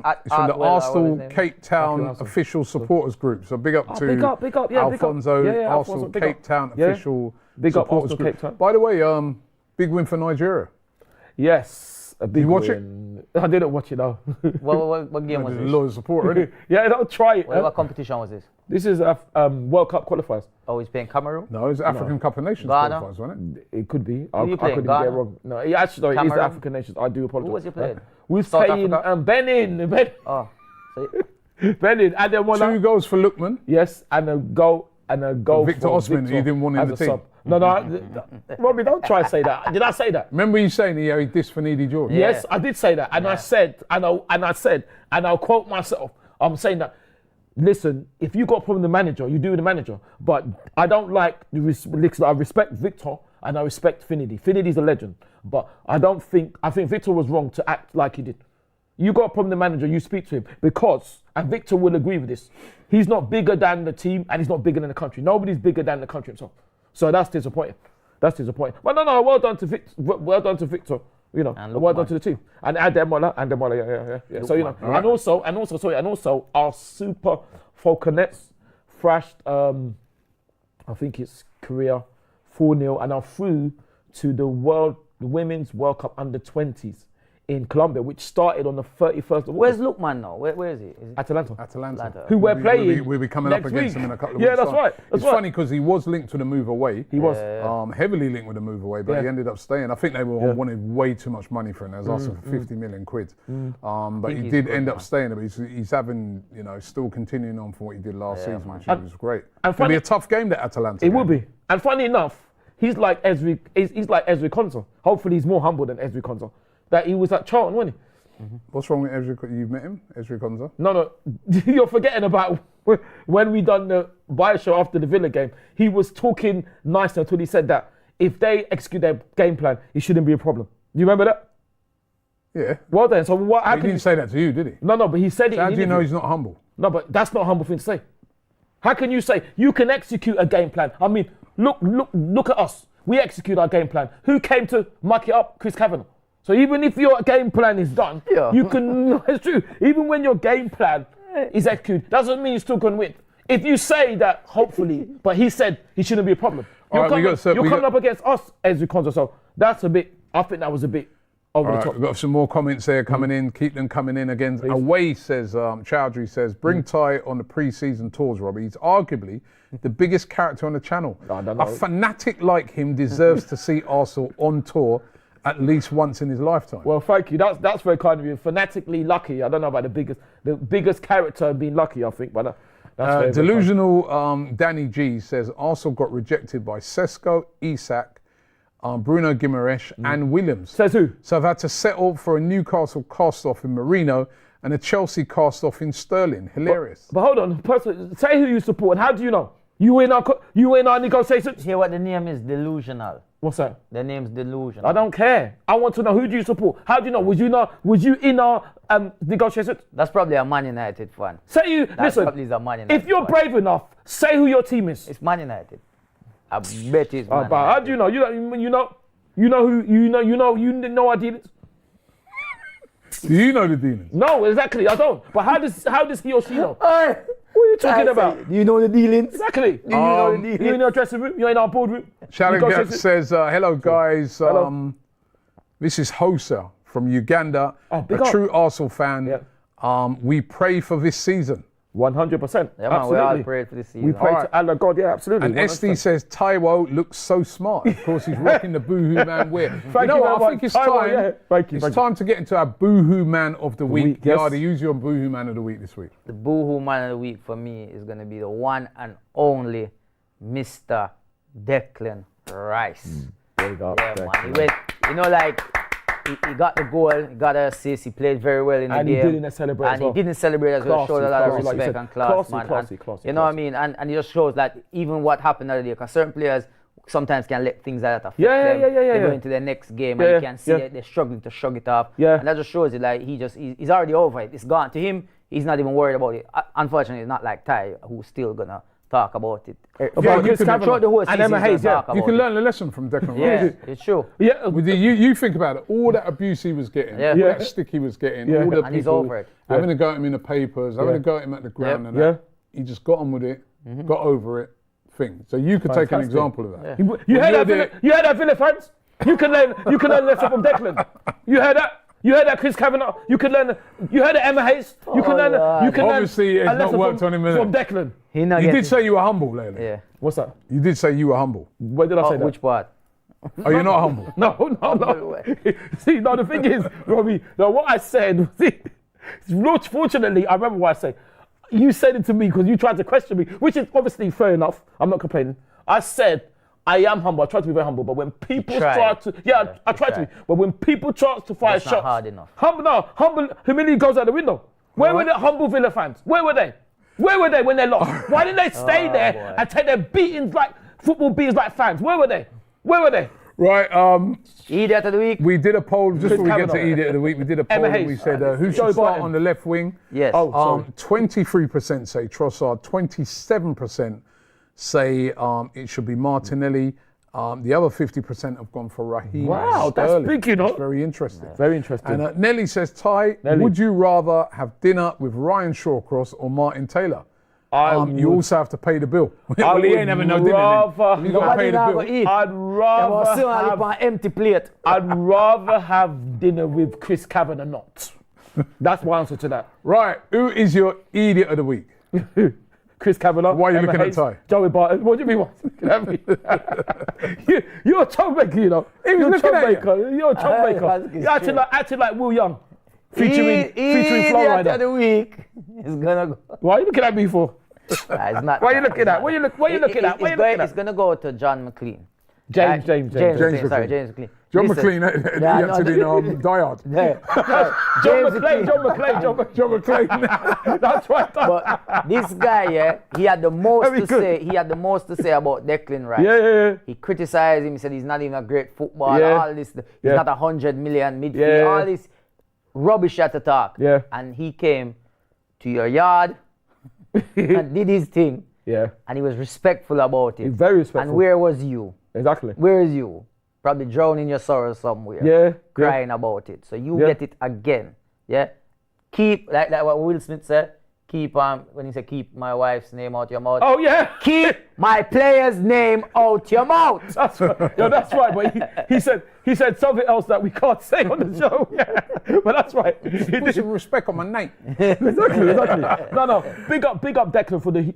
the what was Arsenal his name? Cape Town Howson. official supporters group. So big up to big up, yeah, Alfonso, big up. Yeah, Arsenal Alfonso, big Cape up. Town Yeah. official Big up supporters Arsenal group. Cape Town. By the way, big win for Nigeria. Yes. a big you watch win. I didn't watch it though. What game was There's a this? lot of support already. Yeah, don't try it. What competition was this? This is World Cup qualifiers. Oh, he's playing Cameroon? No, it's African Cup of Nations Ghana? qualifiers, wasn't it? It could be. Who you I playing, couldn't get it Ghana? wrong. No, it actually, no, it is the Cameroon? African nations. I do apologize. Who was you playing? We was South playing Africa? Benin. Oh. So, Benin. And then one 2 goals for Lookman. Yes, and a goal Victor for Osimhen, Victor you didn't want in as the a team. sub. No, Robbie, don't try to say that. Did I say that? Remember you saying he dissed for Needy George? Yeah. Yes, I did say that, and I said, and I'll quote myself. I'm saying that. Listen, if you got a problem with the manager, you do with the manager. But I don't like I respect Victor and I respect Finidi. Finidi's a legend, but I think Victor was wrong to act like he did. You got a problem with the manager, you speak to him because, and Victor will agree with this, he's not bigger than the team and he's not bigger than the country. Nobody's bigger than the country himself. So that's disappointing. That's disappointing. But no, well done to Victor. Well done to Victor. You know, And well done to the team. And Ademola, yeah. So you know, and also our super Falconets thrashed. I think it's Korea 4-0, and are through to the Women's World Cup under-20s in Colombia, which started on the 31st of where's August. Lookman now? Where is he? Is he? Atalanta. Who we're playing We'll be coming up next against week. him in a couple of Yeah, weeks' that's time. right. It's funny because he was linked to the move away. He was. Heavily linked with the move away, but Yeah. he ended up staying. I think they wanted way too much money for him. They was asking for 50 million quid. But he he's did good end up now. staying. But he's having, still continuing on from what he did last season, which was great. and It'll be funny- a tough game, that Atalanta. It will be. And funny enough, he's like Ezri Konsa. Hopefully he's more humble than Ezri Konsa. That he was at Charlton, wasn't he? What's wrong with Ezri? You've met him, Ezri Konsa? No, you're forgetting about when we done the bio show after the Villa game. He was talking nice until he said that if they execute their game plan, it shouldn't be a problem. Do you remember that? Yeah. Well then, so what? How He can didn't say that to you, did he? No, but he said it. How in do you know interview. he's not humble? No, but that's not a humble thing to say. How can you say you can execute a game plan? I mean, look at us. We execute our game plan. Who came to muck it up? Chris Kavanagh. So even if your game plan is done, you can. No, it's true. Even when your game plan is executed, doesn't mean you still can win. If you say that, hopefully, but he said he shouldn't be a problem. You're coming up against us, Ezri Konsa. So that's a bit. I think that was a bit over the top. We've got some more comments there coming in. Keep them coming in again. Please. Away says, Chowdhury says, bring Ty on the pre-season tours, Robbie. He's arguably the biggest character on the channel. I don't know. A fanatic like him deserves to see Arsenal on tour at least once in his lifetime. Well, thank you. That's very kind of you. Fanatically lucky. I don't know about the biggest character being lucky. I think, but that's very, Delusional Danny G says Arsenal got rejected by Sesko, Isak, Bruno Guimaraes and Williams. Says who? So I've had to settle for a Newcastle cast-off in Marino and a Chelsea cast-off in Sterling. Hilarious. But hold on. Say who you support and how do you know? You in our negotiations? Hear what the name is? Delusional. What's that? The name's Delusional. I don't care. I want to know who do you support? How do you know? Was you in our negotiations? That's probably a Man United fan. Listen. Probably is a Man United If you're fan. brave enough, say who your team is. It's Man United. I bet it's Man But how United. do you know? You know our dealings? Do you know the dealings? No, exactly. I don't. But how does he or she know? What are you talking about? Do you know the dealings? Exactly. Do you know the dealings? You're in our dressing room. You're in our boardroom. Shalagat says, hello guys. Hello. This is Hosa from Uganda, Oh, big a up. true Arsenal fan. Yeah. We pray for this season. 100%. Yeah, man, absolutely. we all prayed for this season. We pray Alright. to Allah God. Yeah, absolutely. And 100%. SD says Taiwo looks so smart. Of course, he's rocking the Boohoo Man wear. Thank you what? very I think much. it's Taiwo, time. yeah. Thank you, It's thank you. time to get into our Boohoo Man of the week. yes. Yardi, use your Boohoo Man of the week this week. The Boohoo Man of the Week for me is going to be the one and only Mr. Declan Rice. There you go. Yeah, Thank man. you. He went, he got the goal, he got an assist, he played very well in the And game. he didn't celebrate as well. And he didn't celebrate as well, Classy, showed a lot of classy, like you respect said. and class, Classy, man. classy, And classy, you know what I classy. mean? And it just shows that even what happened the other day, because certain players sometimes can let things like that affect Yeah, them. yeah. They go Yeah. into their next game Yeah, and you can see yeah. that they're struggling to shrug it off. Yeah. And that just shows you like he's already over it. It's gone. To him, he's not even worried about it. Unfortunately, it's not like Ty, who's still gonna talk about it. About you Chris can Kavanagh throughout the whole and season, Emma he's Hayes, gonna yeah. talk You about can it. learn a lesson from Declan Rice. Yeah, it's true. Yeah. You think about it, all that abuse he was getting, Yeah. all Yeah. that stick he was getting, Yeah. all the And he's people over it. having a go at him in the papers, having Yeah. a go at him at the ground, Yep. and Yeah. that, he just got on with it, got over it, thing. So you could take an Fantastic. example of that. You heard you're that, Villa, you heard that, Villa fans? You can learn a lesson from Declan. You heard that? You heard that Chris Kavanagh? You could learn. You heard that Emma Hayes? You can learn. You can Obviously, learn it's a not lesson worked on him, innit? from Declan. He not You getting did say you were humble, lately. Yeah. What's that? You did say you were humble. Where did I say that? Which part? Oh, you're not humble. No. See, no, the thing is, Robbie, no, what I said, fortunately, I remember what I said. You said it to me because you tried to question me, which is obviously fair enough. I'm not complaining. I said, I am humble. I try to be very humble, but when people start to, I try to be, but when people try to fire That's shots, not hard enough. Humility goes out the window. Where were the humble Villa fans? Where were they? Where were they when they lost? Why didn't they stay there and take their beatings like football beatings like fans? Where were they? Where were they? Right, Idiot of the week. we did a poll, just before we get to Kavanagh. Idiot of the Week, we did a poll Emma and Hayes. we said, who Joe should start Biden. on the left wing? Yes. Oh, sorry. 23% say Trossard, 27% say it should be Martinelli. The other 50% have gone for Raheem Wow, that's Sterling. big, you know. That's very interesting. Very interesting. And Nelly says, Ty, Nelly. would you rather have dinner with Ryan Shawcross or Martin Taylor? You also have to pay the bill. Well, he ain't having no dinner then. You got to pay the bill. I'd rather have an empty plate. I'd rather have dinner with Chris Kavanagh not. That's my answer to that. Right, who is your Idiot of the Week? Chris Kavanagh. Why are you Emma looking at Hayes, Ty? Joey Barton. What do you mean? What's looking at me? You're a troublemaker, you know. He was You're a looking at you. troublemaker. You're a troublemaker. You're acting like Will Young. Featuring Idiot Flow of the Rider. week is gonna go. Why are you looking at me for? Nah, it's not. Why are you looking at? What are you looking at? It's gonna go to John McLean. James McLean. McLean. Sorry, James McLean. John Listen, McLean, he had to do in Die Hard. John McLean. That's right. But this guy, yeah, he had the most to say. He had the most to say about Declan Rice. Yeah. He criticized him. He said he's not even a great footballer. Yeah. All this, he's not 100 million midfield. Yeah. All this rubbish at the talk. Yeah. And he came to your yard and did his thing. Yeah. And he was respectful about it. He's very respectful. And where was you? Exactly. Where is you? Probably drowning your sorrow somewhere. Yeah. Crying about it. So you Yeah. get it again. Yeah. Keep like what Will Smith said. Keep when he said keep my wife's name out your mouth. Oh yeah. Keep my player's name out your mouth. That's right. Yeah, that's right. But he said something else that we can't say on the show. Yeah. But that's right. He Put some respect on my name. Exactly. No. Big up Declan for the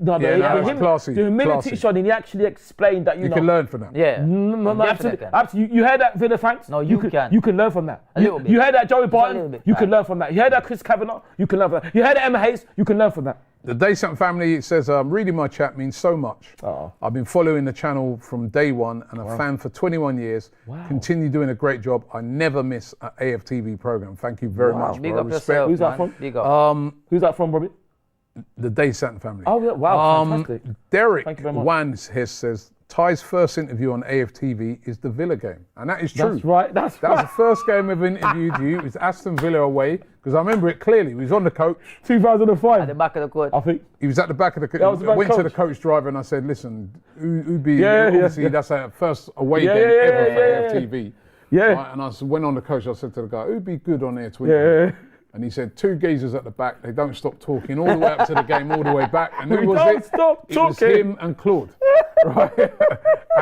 classy. The humility Classy. shot, and he actually explained that You can learn from that. Yeah. No, Definitely. absolutely. You heard that, Villa fans? No, you can. You can learn from that. A little bit. You heard that, Joey a little Barton? bit, You can right. learn from that. You heard that, Chris Kavanagh? You can learn from that. You heard that, Emma Hayes? You can learn from that. The Decent Family says, reading my chat means so much. Oh. I've been following the channel from day one and a fan for 21 years. Wow. Continue doing a great job. I never miss an AFTV program. Thank you very much. Big bro. up Respect. yourself, Who's that man. from? Big up. Who's that from, Robbie? The Decent Family. Oh, yeah. Wow, fantastic. Derek Thank you very much. Wans here says, Ty's first interview on AFTV is the Villa game. And that is true. That's right. That was the first game I've interviewed you. It was Aston Villa away, because I remember it clearly. He was on the coach. 2005. At the back of the court. I think. He was at the back of the coach. That was the I went to coach. the coach driver and I said, listen, who'd be, Yeah, obviously yeah. that's our first away Yeah, game yeah, ever yeah, for yeah. AFTV. Yeah. Right, and I went on the coach, I said to the guy, who'd be good on there to interview? Yeah. And he said, two geezers at the back, they don't stop talking all the way up to the game, all the way back. And who We was don't it? stop It was talking. him and Claude. Right?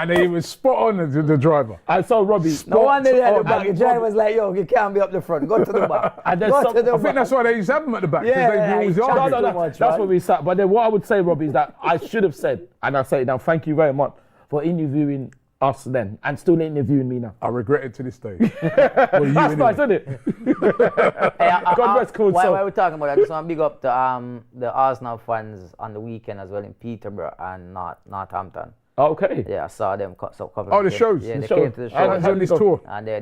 And he was spot on, the driver. And so, Robbie. No wonder they're at the and back. The driver was like, yo, you can't be up the front. Go to the back. And there's Go some- to the I think back. that's why they used to have them at the back, because Yeah, they always yeah, argue. No, too much, that's right? where we sat. But then what I would say, Robbie, is that I should have said, and I say it now, thank you very much for interviewing us then, and still interviewing me now. I regret it to this day. That's nice, isn't it? God rest cold soul. While we're talking about that, I just want to big up the Arsenal fans on the weekend as well in Peterborough and Northampton. Okay. Yeah, I saw them. So couple Oh, of the them. shows. Yeah, The they show. came to the How show. He's on this tour. And they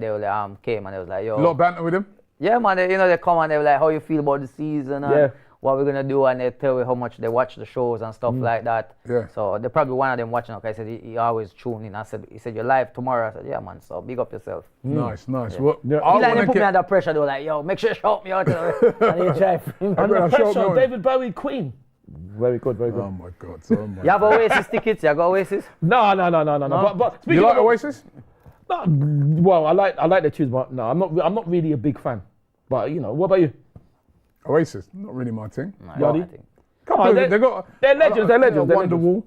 came and they was like, yo. A lot of banter with him. Yeah, man, they come and they were like, how you feel about the season and Yeah. what we're going to do, and they tell you how much they watch the shows and stuff like that. Yeah. So they're probably one of them watching. Okay, I said, he always tune in. He said, you're live tomorrow. I said, yeah, man, so big up yourself. Nice. Well, Yeah. I He like, they want put to me get... under pressure. They were like, yo, make sure you shout me out. And he tried. And better the show me pressure, on. David Bowie, Queen. Very good, very good. Oh my God. Oh my You have God. Oasis tickets? You got Oasis? No. No? But speaking You like of, Oasis? No, well, I like the tunes, but no, I'm not really a big fan. But you know, what about you? Oasis, not really my thing. Yachty? I think. Come on, They got. they're legends. They're legends. They're legends. Wonderwall.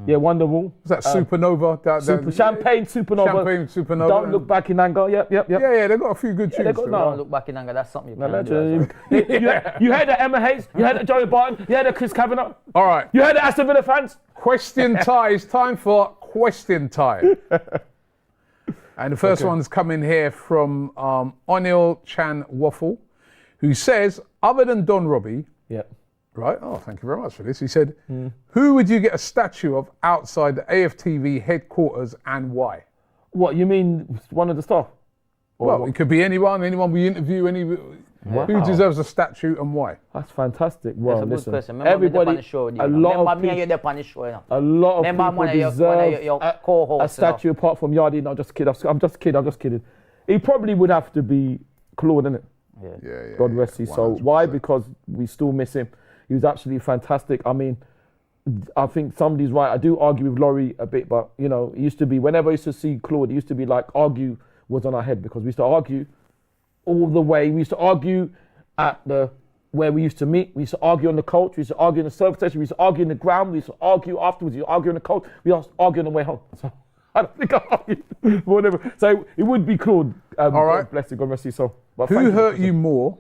Yeah, Wonderwall. Was that Supernova? Champagne Supernova. Don't Look Back in Anger. Yep. Yeah, they got a few good tunes. Don't Look Back in Anger. That's something you can do. You heard the Emma Hayes. You heard the Joey Barton. You heard the Chris Kavanagh. All right. You heard the Aston Villa fans. Question time. It's time for question time. And the first one's coming here from Onil Chan Waffle, who says, other than Don Robbie, right? Oh, thank you very much for this. He said, who would you get a statue of outside the AFTV headquarters and why? What, you mean one of the staff? Well, it could be anyone we interview, who deserves a statue and why? That's fantastic. Well, listen, everybody, a lot of people deserve a statue apart from Yardy. No, just kidding. I'm just kidding. He probably would have to be Claude, innit? Yeah. God rest his soul. Why? Because we still miss him. He was absolutely fantastic. I mean, I think somebody's right. I do argue with Laurie a bit, but you know, it used to be whenever I used to see Claude, it used to be like argue was on our head because we used to argue all the way. We used to argue at where we used to meet. We used to argue on the coach. We used to argue in the service station. We used to argue in the ground. We used to argue afterwards. We used to argue on the coach. We used to argue on the way home. So I don't think I argued. Whatever. So it would be Claude. All right. Bless you, God rest his soul. But who hurt you more?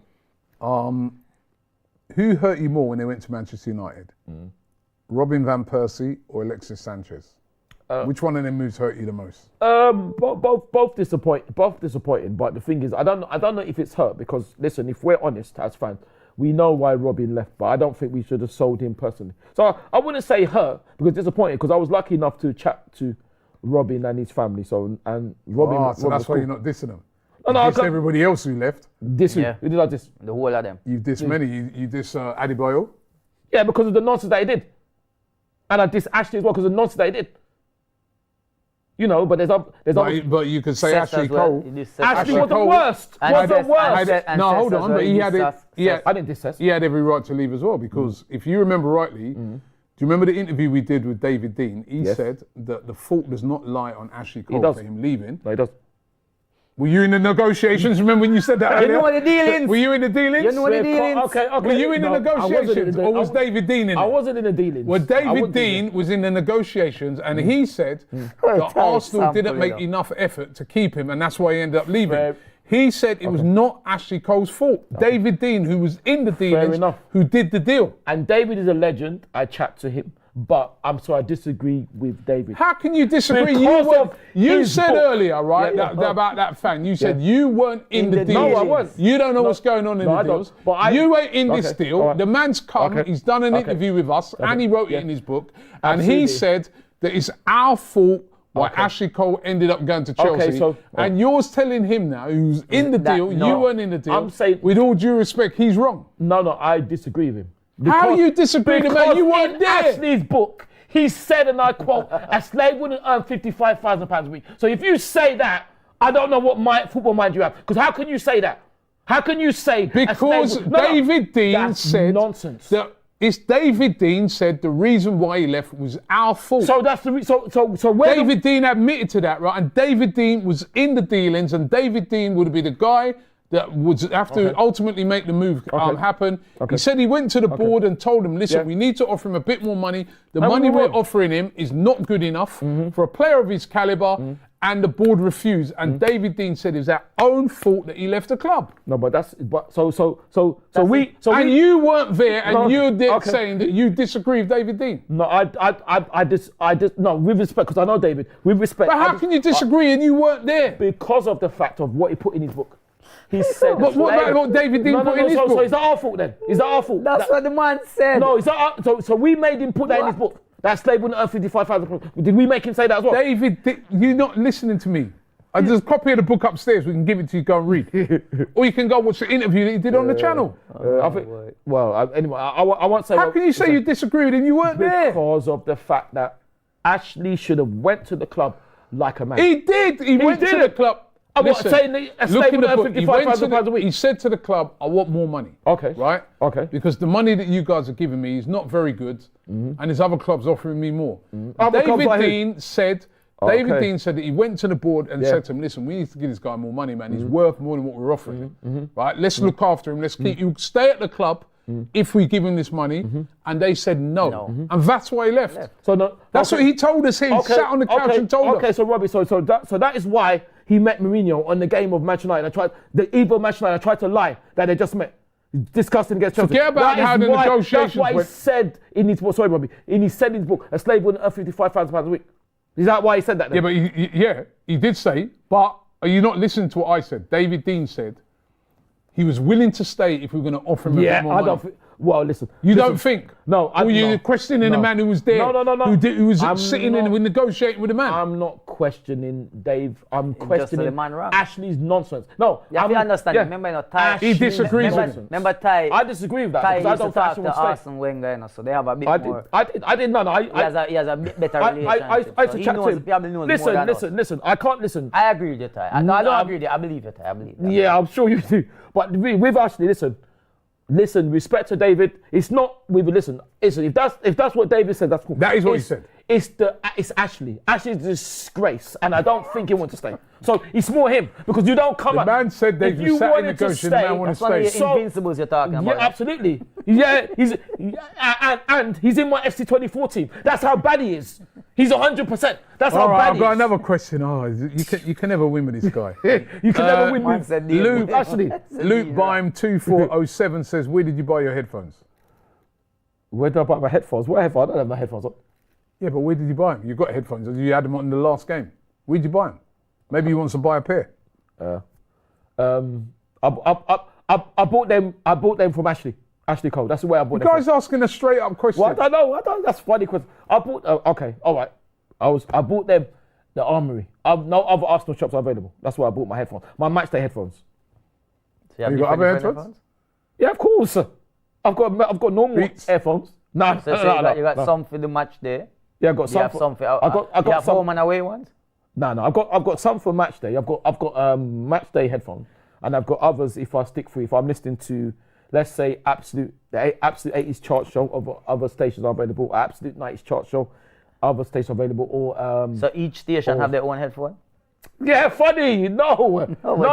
Who hurt you more when they went to Manchester United? Robin Van Persie or Alexis Sanchez? Which one of them moves hurt you the most? Both disappointing. But the thing is, I don't know if it's hurt because listen, if we're honest as fans, we know why Robin left, but I don't think we should have sold him personally. So I wouldn't say hurt because disappointed because I was lucky enough to chat to Robin and his family. So Robin. So that's why you're not dissing them. No, you dissed everybody else who left. Who did I diss? The whole of them. You've dissed many. You diss Adebayo. Yeah, because of the nonsense that he did. And I diss Ashley as well because of the nonsense that he did. You know, but but you could say Ashley Cole. Ashley was the worst. No, hold on. But he had I didn't diss Seth. He had every right to leave as well because if you remember rightly, do you remember the interview we did with David Dean? He said that the fault does not lie on Ashley Cole for him leaving. No, he does. Were you in the negotiations? Remember when you said that earlier? You know what the dealings? Were you in the dealings? You know what the dealings? Okay. Were you in the negotiations or was David Dean in it? I wasn't in the dealings. Well, David Dean was in the negotiations and he said that Arsenal didn't make enough effort to keep him and that's why he ended up leaving. He said it was not Ashley Cole's fault. David Dean, who was in the dealings, who did the deal. And David is a legend. I chat to him. But I'm sorry, I disagree with David. How can you disagree? You said earlier, right, about that fan. You said you weren't in the deal. No, I wasn't. You don't know what's going on in the deals. You ain't in this deal. Right. The man's come. He's done an interview with us, and he wrote it in his book. And he said that it's our fault why Ashley Cole ended up going to Chelsea. And you're telling him now, who's in the deal, you weren't in the deal. I'm saying, with all due respect, he's wrong. No, I disagree with him. How you disagree with man? You weren't there. In Ashley's book, he said, and I quote, a slave wouldn't earn £55,000 a week. So if you say that, I don't know what football mind you have. Because how can you say that? How can you say because David Dean said nonsense. That it's David Dean said the reason why he left was our fault. So that's the so where David Dean admitted to that, right? And David Dean was in the dealings, and David Dean would be the guy that would have to ultimately make the move happen. He said he went to the board and told them, listen, we need to offer him a bit more money. The money we're offering him is not good enough for a player of his caliber, and the board refused. And David Dean said it was our own fault that he left the club. No, but you weren't there, and you're saying that you disagree with David Dean. No, I just no, with respect, because I know David, with respect. But how can you disagree and you weren't there? Because of the fact of what he put in his book. He said. What about what David Dean put in his book? So is that our fault then? Is that our fault? That's what the man said. No, is that so we made him put that in his book. That slave wouldn't earn £55,000. Did we make him say that as well? David, you're not listening to me. There's a copy of the book upstairs. We can give it to you. Go and read, or you can go watch the interview that he did on the channel. Anyway, I won't say. How can you say you disagree with him? You weren't there because of the fact that Ashley should have went to the club like a man. He did. He went to the club. Listen, look in the book. £55,000 a week. He said to the club, I want more money. Okay. Right? Okay. Because the money that you guys are giving me is not very good, and there's other clubs offering me more. David Dean said that he went to the board and said to him, listen, we need to give this guy more money, man. He's worth more than what we're offering him. Right? Let's look after him. Let's keep you stay at the club if we give him this money, and they said no. And that's why he left. So no, That's what he told us here. He sat on the couch and told us. Okay, so Robbie, so that is why he met Mourinho on the game of Manchester United. The evil Manchester United tried to lie that they just met. Discussing against Chelsea. Forget about how the negotiations That's why he said in his book, sorry Robbie, he said in his book, a slave wouldn't earn £55,000 a week. Is that why he said that then? Yeah, but he did say, but are you not listening to what I said? David Dean said he was willing to stay if we were going to offer him a bit more money. Don't well, listen. You don't think? No. You're questioning the man who was there. No. Who was sitting in and negotiating with the man. I'm not questioning Dave. I'm questioning the man wrong. Ashley's nonsense. No, you have to understand. Yeah. Remember, Ty. He disagrees with him. Remember, Ty. I disagree with that. Ty because I used don't to talk think to Ashley would Arsene Wenger, so they have a bit more. I did. No. He has a bit better relationship. I used to chat to him. Probably knows more than us. Listen. I can't listen. I agree with you, Ty. I don't agree with you. I believe it, Ty. I believe it. Yeah, I'm sure you do. But with Ashley, listen, respect to David. It's not listen, if that's what David said, that's cool. That is what he said. It's Ashley. Ashley's a disgrace, and I don't think he wants to stay. So it's more him because you don't come. The man said they just sat in negotiation. The man want to stay. That's one of the invincibles you're talking about. Yeah, absolutely. Yeah, and he's in my FC 24 team. That's how bad he is. He's 100%. That's how bad he is. I've got another question. You can never win with this guy. You can never win with Luke. Ashley. Luke Bime 2407 says, "Where did you buy your headphones?" Where did I buy my headphones? What headphones? I don't have my headphones on. Yeah, but where did you buy them? You got headphones. You had them on the last game. Where did you buy them? Maybe you want to buy a pair. I bought them from Ashley Cole. That's the way I bought them. You guys asking a straight up question. Well, I don't know. That's a funny question. I bought. Okay, all right. I bought them the Armory. No other Arsenal shops are available. That's where I bought my headphones. My matchday headphones. So you got other headphones? Yeah, of course. I've got normal headphones. No, you got some for the match day. Yeah, I got some. I got some home and away ones. No. I've got some for match day. I've got match day headphones, and I've got others if I stick free. If I'm listening to, let's say, the Absolute 80s chart show, of other stations are available. Absolute 90s chart show, other stations are available. Or so each station have their own headphone. Yeah, funny. No.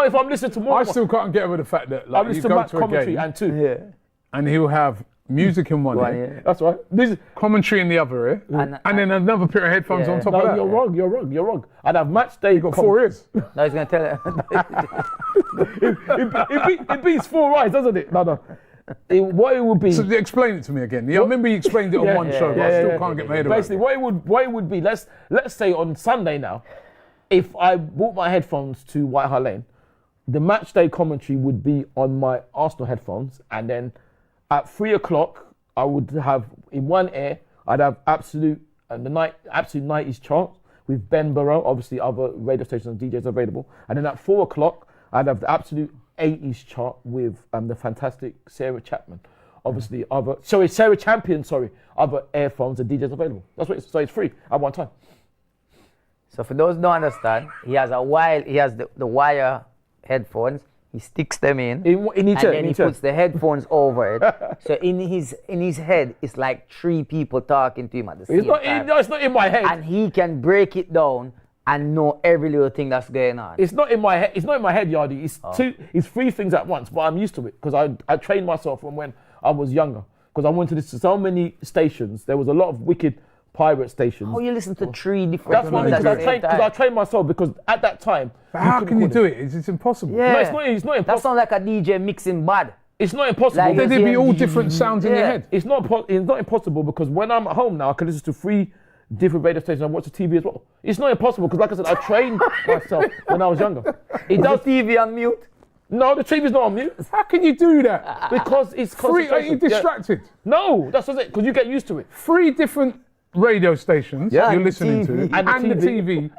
If I'm listening to more, I still can't get over the fact that like, you go to a game and he'll have music in one ear. That's right. This commentary in the other ear, and then another pair of headphones on top of that. You're wrong. And I've matched day. You got 4 ears. No, he's gonna tell it. It beats 4 eyes, doesn't it? No. What it would be. So explain it to me again. Yeah, I remember you explained it on one show, but I still can't get my head around it. Basically, what it would be. Let's say on Sunday now, if I bought my headphones to White Hart Lane, the match day commentary would be on my Arsenal headphones, and then at 3 o'clock, I would have in one ear, I'd have Absolute 90s chart with Ben Burrow, obviously other radio stations and DJs available. And then at 4 o'clock, I'd have the Absolute 80s chart with the fantastic Sarah Chapman. Obviously Sarah Champion, other earphones and DJs available. That's what so it's free at one time. So for those who don't understand, he has the wire headphones. He sticks them in each and then he puts the headphones over it. So in his head, it's like 3 people talking to him at the same time. It's not in my head. And he can break it down and know every little thing that's going on. It's not in my head. It's not in my head, Yardy. It's 3 things at once. But I'm used to it because I trained myself from when I was younger. Because I went to so many stations. There was a lot of wicked pirate stations. Oh, you listen to 3 different. That's what I trained myself because at that time. How can you do it? It's impossible. Yeah. No, it's not impossible. That sounds like a DJ mixing bad. It's not impossible. Like there'd be all different sounds in your head. It's not impossible because when I'm at home now, I can listen to 3 different radio stations and watch the TV as well. It's not impossible because, like I said, I trained myself when I was younger. It does TV on mute. No, the TV's not on mute. How can you do that? Because it's free. Are you distracted? Yeah. No, that's just it. Because you get used to it. 3 different radio stations you're listening to, and the TV,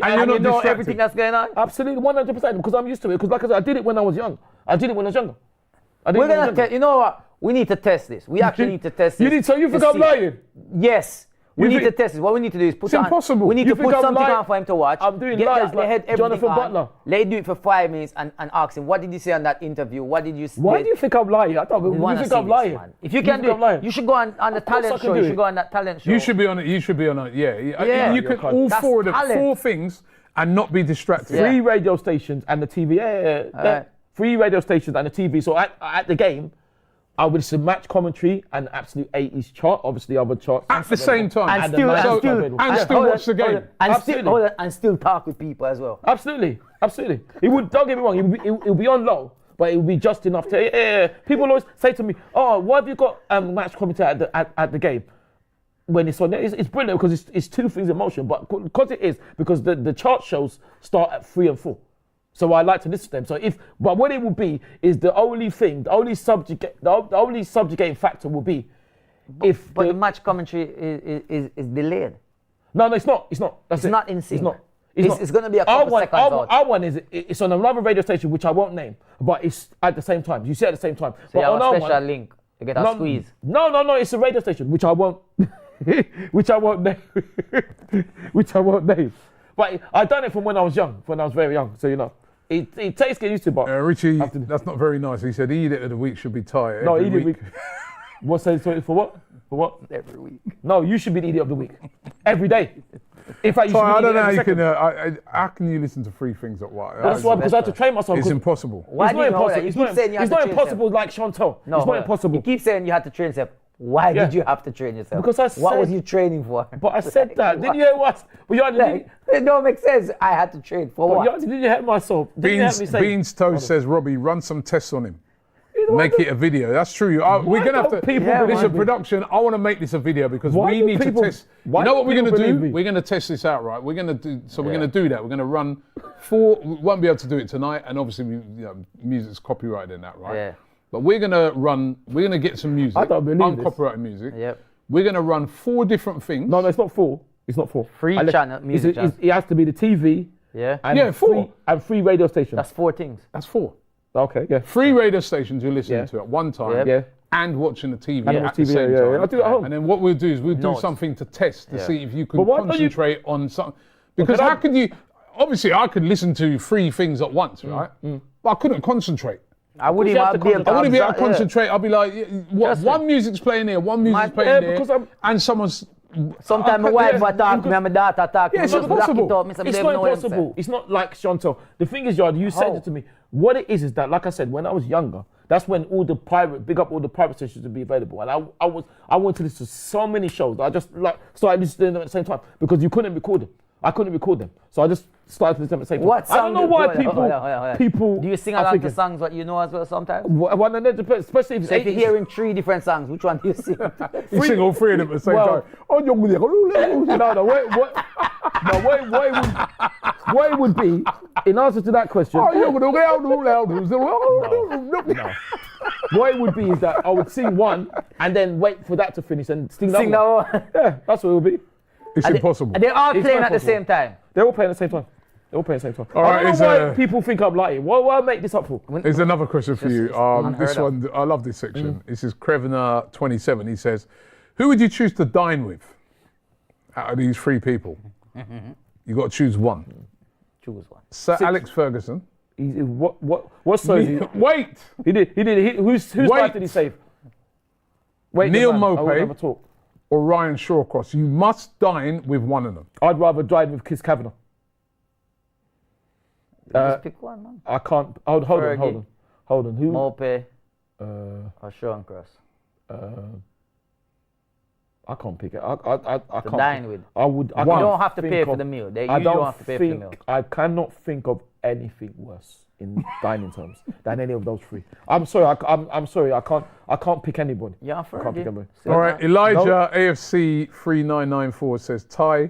and you know everything that's going on. Absolutely, 100%. Because I'm used to it. Because, like I said, I did it when I was young. We're gonna you know what? We need to test this. We actually need to test this. So you think I'm lying? Yes. We need to test this. What we need to do is put it's impossible. We need to put something on for him to watch. I'm doing lies like Jonathan Butler. Let him do it for 5 minutes and ask him, what did you say on that interview? What did you say? Why do you think I'm lying? I thought you think I'm lying. If you can do it, you should go on the talent show. You should go on that talent show. You should be on it. Yeah. You can all 4 of them, 4 things and not be distracted. 3 radio stations and the TV. 3 radio stations and the TV. So at the game, I would listen to match commentary and absolute 80s chart, obviously other charts. At the same time. And still watch the game. And still talk with people as well. Absolutely. It would, don't get me wrong, it would be on low, but it would be just enough to, yeah. People always say to me, oh, why have you got match commentary at the game? When it's on there, it's brilliant because it's two things in motion, but because the chart shows start at 3 and 4. So I like to listen to them. But what it will be is the only subjugating factor will be if the match commentary is delayed. No, it's not. That's it's not in sync. It's going to be a couple seconds out. Our one it's on another radio station which I won't name, but it's at the same time. You see it at the same time. So but you have on a special link. You get a squeeze. No. It's a radio station which I won't, which I won't name. But I done it from when I was young, when I was very young. So you know. It takes getting used to, but Richie, that's not very nice. He said Idiot of the week should be tired. No, Idiot of the week. What's that for what? For what? Every week. No, you should be the Idiot of the week. Every day. In fact, you should be I don't know how you second. can. How can you listen to 3 things at once? That's why, because I have to train myself. It's impossible. Why it's not impossible. It's not impossible like Chantal. No, it's not impossible. You keep saying you had to train yourself. Why did you have to train yourself? Because I said. What was you training for? But I said that. Didn't you hear what? It don't make sense. I had to train for what? Didn't you help myself? Beans Toast says, Robbie, run some tests on him. Make it a video. That's true. We're going to have to. This is a production. I want to make this a video because we need to test. You know what we're going to do? We're going to test this out, right? We're going to do. So we're going to do that. We're going to run 4. We won't be able to do it tonight, and obviously, music's copyrighted in that, right? Yeah. But we're going to get some music. I don't believe this. Uncopyrighted music. Yep. We're going to run 4 different things. No, it's not 4. It's not 4. Free channel, music channel. It has to be the TV. Yeah. And 4. And 3 radio stations. That's 4 things. That's 4. Okay, yeah. 3 radio stations you're listening to at one time and watching the TV at the same time. I do it at home. And then what we'll do is we'll do something to test to see if you can concentrate on something. Because how could you, obviously I could listen to 3 things at once, right? But I couldn't concentrate. I wouldn't be able to concentrate. I'll be like, what? One music's playing here, one music's playing there, and someone's... Sometimes my wife will talk, my daughter talk. Yeah, it's impossible. It's not impossible. It's not like Chantal. The thing is, Yard, you said it to me. What it is that, like I said, when I was younger, that's when all the private stations would be available. And I wanted to listen to so many shows. I just started listening to them at the same time because you couldn't record them. I couldn't record them. So I just started listening to them at the same time. What I don't know why people... Do you sing along to songs what you know as well sometimes? Especially if if you're hearing 3 different songs, which one do you sing? You sing all 3 of them at the same time. What it would be, in answer to that question... What it would be is that I would sing one and then wait for that to finish and sing that one. Yeah, that's what it would be. It's impossible. And they're all playing at the same time. They're all playing at the same time. All right, I don't know why people think I'm lying. Why make this up for? There's another question for you. This one, I love this section. This is Krevner 27. He says, who would you choose to dine with out of these 3 people? You got to choose one. Choose one. Sir Alex Ferguson. What's so? Wait. He did. Whose life did he save? Wait, Neil I will never Mopey talk. or Ryan Shawcross. You must dine with one of them. I'd rather dine with Chris Kavanagh. Just pick one, man. I can't. Hold on. Who? Mopey or Sean Cross. I can't pick it. I can't. Dine with. I would. You don't have to pay for the meal. You don't have to pay for the meal. I cannot think of anything worse in dining terms than any of those 3. I'm sorry. I'm sorry. I can't pick anybody. Yeah, I can't pick anybody. All right. Elijah AFC 3994 says Ty,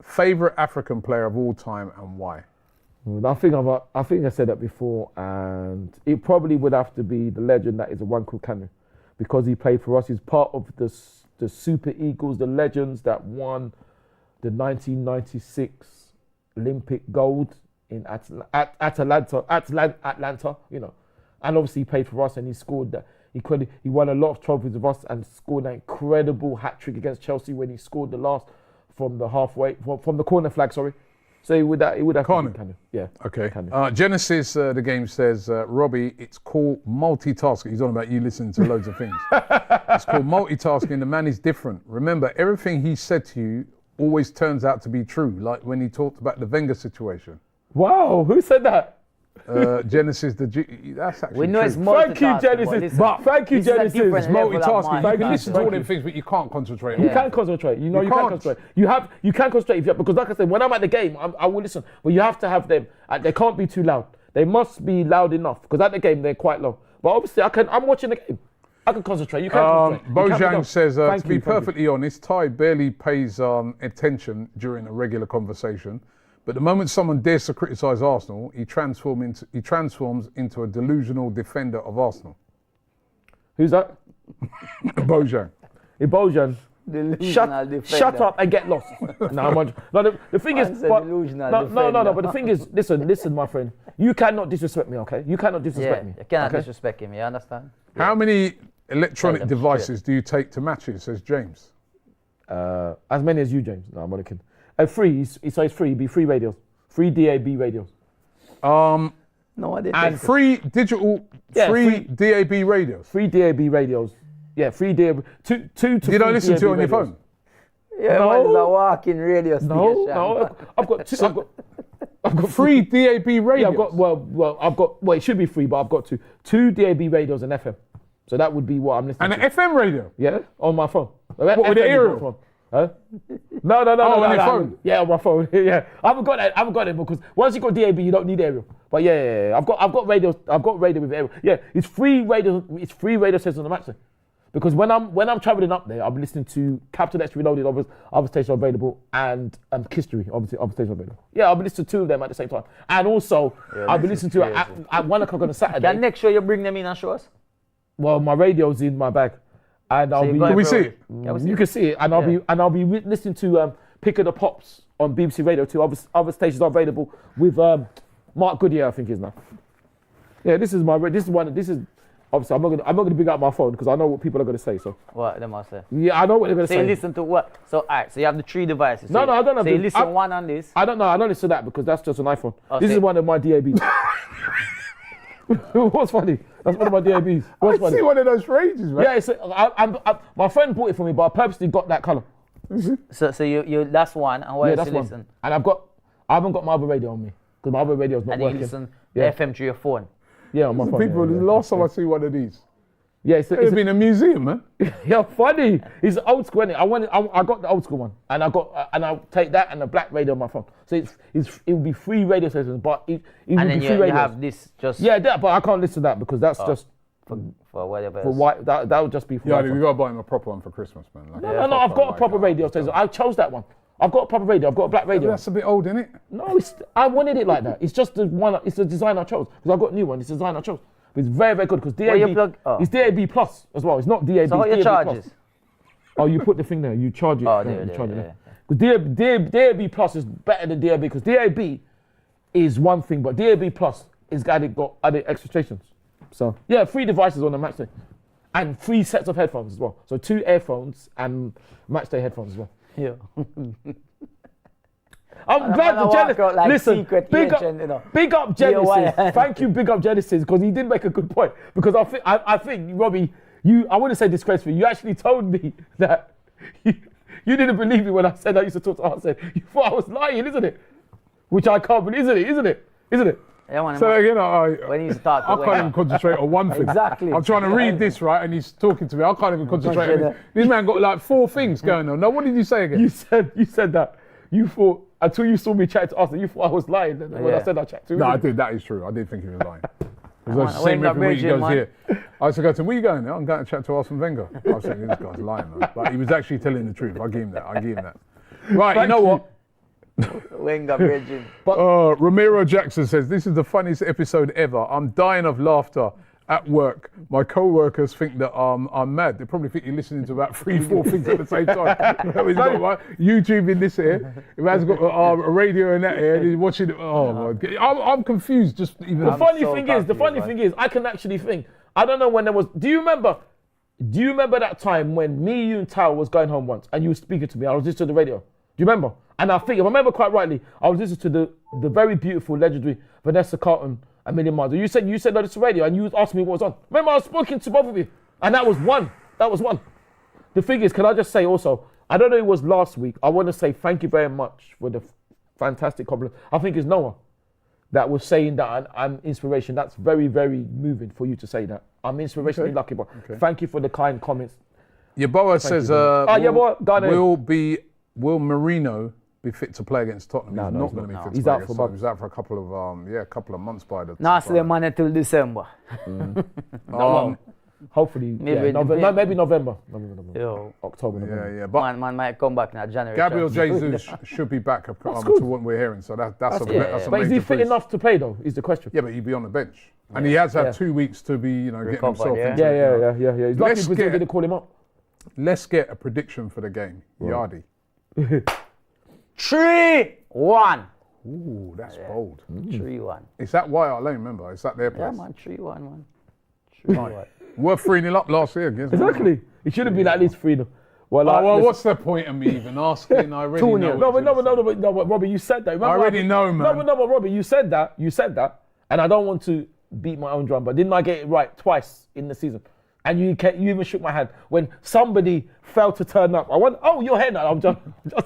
favorite African player of all time and why? I think I said that before, and it probably would have to be the legend that is Nwankwo Kanu, because he played for us. He's part of the Super Eagles, the legends that won the 1996 Olympic gold in Atlanta, you know, and obviously he played for us and he scored that. He won a lot of trophies with us and scored an incredible hat-trick against Chelsea when he scored the last from the halfway from the corner flag. Sorry. So he would have Kanu. Yeah. Okay. Kanu. Genesis, the game says, Robbie, it's called multitasking. He's on about you listening to loads of things. It's called multitasking. The man is different. Remember, everything he said to you always turns out to be true, like when he talked about the Wenger situation. Wow, who said that? Genesis, that's actually We know true. it's Thank you, multitasking, Genesis. but Thank you, this is a Genesis. different It's level of multitasking. You can multitasking. listen to all them things, but you can't concentrate on You it. can concentrate. You know, you can't. can concentrate. You can concentrate because, like I said, when I'm at the game, I will listen. But you have to have them. They can't be too loud. They must be loud enough because at the game they're quite low. But obviously, I'm watching the game. I can concentrate. You can concentrate. Bojang says, to Thank be you. perfectly honest, Ty barely pays attention during a regular conversation. But the moment someone dares to criticise Arsenal, he transforms into a delusional defender of Arsenal. Who's that? Bojang. Bojan. Delusional defender. Shut up and get lost. The thing is, but the thing is, listen, my friend. You cannot disrespect me, okay? You cannot disrespect me. You cannot okay? disrespect him, you understand? How many electronic Tell them devices do you take to matches, says James? As many as you, James. No, I'm only kidding. Free, he says free, be free radios. Free DAB radios. No, I didn't. And free digital, free DAB radios. Free DAB radios. Yeah, free DAB. Two to You don't free listen DAB to it on your radios. phone? Yeah, No. man, it's a walking radio station. No, I've got two. I've got Free DAB radios? Yeah, I've got, well, it should be free, but I've got two DAB radios and FM. So that would be what I'm listening And to. an FM radio? Yeah, on my phone. What, with the aerial? Huh? No, on your phone? Yeah, on my phone. Yeah, I haven't got it because once you got DAB, you don't need aerial. But yeah. I've got radio with aerial. Yeah, it's free radio. It's free radio stations on the match day. Because when I'm traveling up there, I'll be listening to Capital X Reloaded, other stations available, and History, obviously other stations available. Yeah, I'll be listening to two of them at the same time, and also I'll be listening to at 1 o'clock on a Saturday. Can next show you bring them in and show us? Well, my radio's in my bag, and I'll be. Can we see it? You can see it, and I'll be listening to Pick of the Pops on BBC Radio 2. Other stations are available with Mark Goodyear, I think is now. Yeah, this is obviously I'm not gonna big up my phone because I know what people are gonna say. So What they must say? yeah, I know what they're gonna So say. you listen to what? So alright, so you have the three devices. No, I don't have So you the- listen one on this. I don't know. I don't listen to that because that's just an iPhone. Oh, This so- is one of my DABs. What's funny? That's one of my DABs. What's I funny? see one of those ranges, man. Yeah, my friend bought it for me, but I purposely got that color. So you that's one, and what Yeah, else that's you one. listen? And I haven't got my other radio on me because my other radio's not And you working. listen Yeah. FM through your phone. Yeah, on my phone. People, yeah, the last time I see one of these, yeah, it's been a museum, man. yeah, funny. It's old school, innit? I got the old school one, and I'll take that and the black radio on my phone. So it will be free radio stations, but it will And be then free you radio. have this just But I can't listen to that because that's just for whatever. for else. white. That would just be for Yeah, white. we gotta buy him a proper one for Christmas, man. Like, No, I've got a proper radio station. I chose that one. I've got a proper radio. I've got a black radio. That's a bit old, isn't it? No, I wanted it like that. It's just the one. It's the design I chose because I got a new one. It's the design I chose. But it's very, very good because DAB. It's DAB plus as well. It's not DAB. So how it's your DAB charges? Plus. Oh, you put the thing there. You charge it. Oh, you there, charge it yeah. Because DAB plus is better than DAB because DAB is one thing, but DAB plus is got added extra stations. So yeah, 3 devices on the match day, and 3 sets of headphones as well. So 2 earphones and match day headphones as well. Yeah. I'm glad wanna the walk Genesis. out like Listen, secret big agent, you know. up, big up Yeah, Genesis. why? Thank you, big up Genesis, because he did make a good point. Because I think Robbie, I wouldn't say disgraceful. You actually told me that you didn't believe me when I said I used to talk to Arsene. You thought I was lying, isn't it? Which I can't believe, isn't it? Yeah, man, So again, when you start I can't even concentrate on one thing. Exactly. I'm trying to read this, right, and he's talking to me. I can't even concentrate on this. This man got like 4 things going on. Now, what did you say again? You said that. You thought, until you saw me chat to Arsene, you thought I was lying when I said I chat to him. No, I did. That is true. I did think he was lying. Because I on, was seeing when him every week. He Gabriel, goes man. here. I used to go to him, where you going now? I'm going to chat to Arsene Wenger. I was thinking, this guy's lying, man. But he was actually telling the truth. I give him that. Right, you know what? Wenger Bridging. Ramiro Jackson says, this is the funniest episode ever. I'm dying of laughter at work. My co-workers think that I'm mad. They probably think you're listening to about 3-4 things at the same time. He's got YouTube in this ear. He has got a radio in that ear. And he's watching it. Oh my God. I'm confused. Just even. The funny thing is, I can actually think. I don't know when there was. Do you remember that time when me, you, and Tao was going home once, and you were speaking to me? I was listening to the radio. Do you remember? And I think, if I remember quite rightly, I was listening to the very beautiful, legendary Vanessa Carlton, A Million Miles. You said no, it's the radio, and you asked me what was on. Remember, I was speaking to both of you, and that was one. The thing is, can I just say also, I don't know it was last week. I want to say thank you very much for the fantastic compliment. I think it's Noah. that was saying that I'm inspiration. That's very, very moving for you to say that. I'm inspirationally lucky, but thank you for the kind comments. Yaboa says, will Marino be fit to play against Tottenham? No, he's not going to be fit to He's play out against for Tottenham. months. He's out for a couple of months by the Nah, so the man until December. Hopefully, Maybe maybe November. Yo. October, November. Yeah. But Man might come back in January. Gabriel Jesus should be back to what we're hearing. So that's a But is he major fit boost. enough to play though? Is the question. Yeah, but he'd be on the bench. And he has had 2 weeks to be, getting himself yeah. into it. Yeah. He's lucky Brazil didn't call him up. Let's get a prediction for the game. Yardi. 3-1. Ooh, that's bold. 3-1. Is that White Hart Lane, remember? Is that their place? Yeah, man, 3-1, man. 3-1. We're 3-0 up last year. Exactly. It should have been at least 3-0. Well, what's the point of me even asking? I already know. No, but Robbie, you said that. Remember, I already know, man. No, but Robbie, you said that, and I don't want to beat my own drum, but didn't I get it right twice in the season? And you even shook my hand when somebody failed to turn up. I went, oh, you're here now. I'm just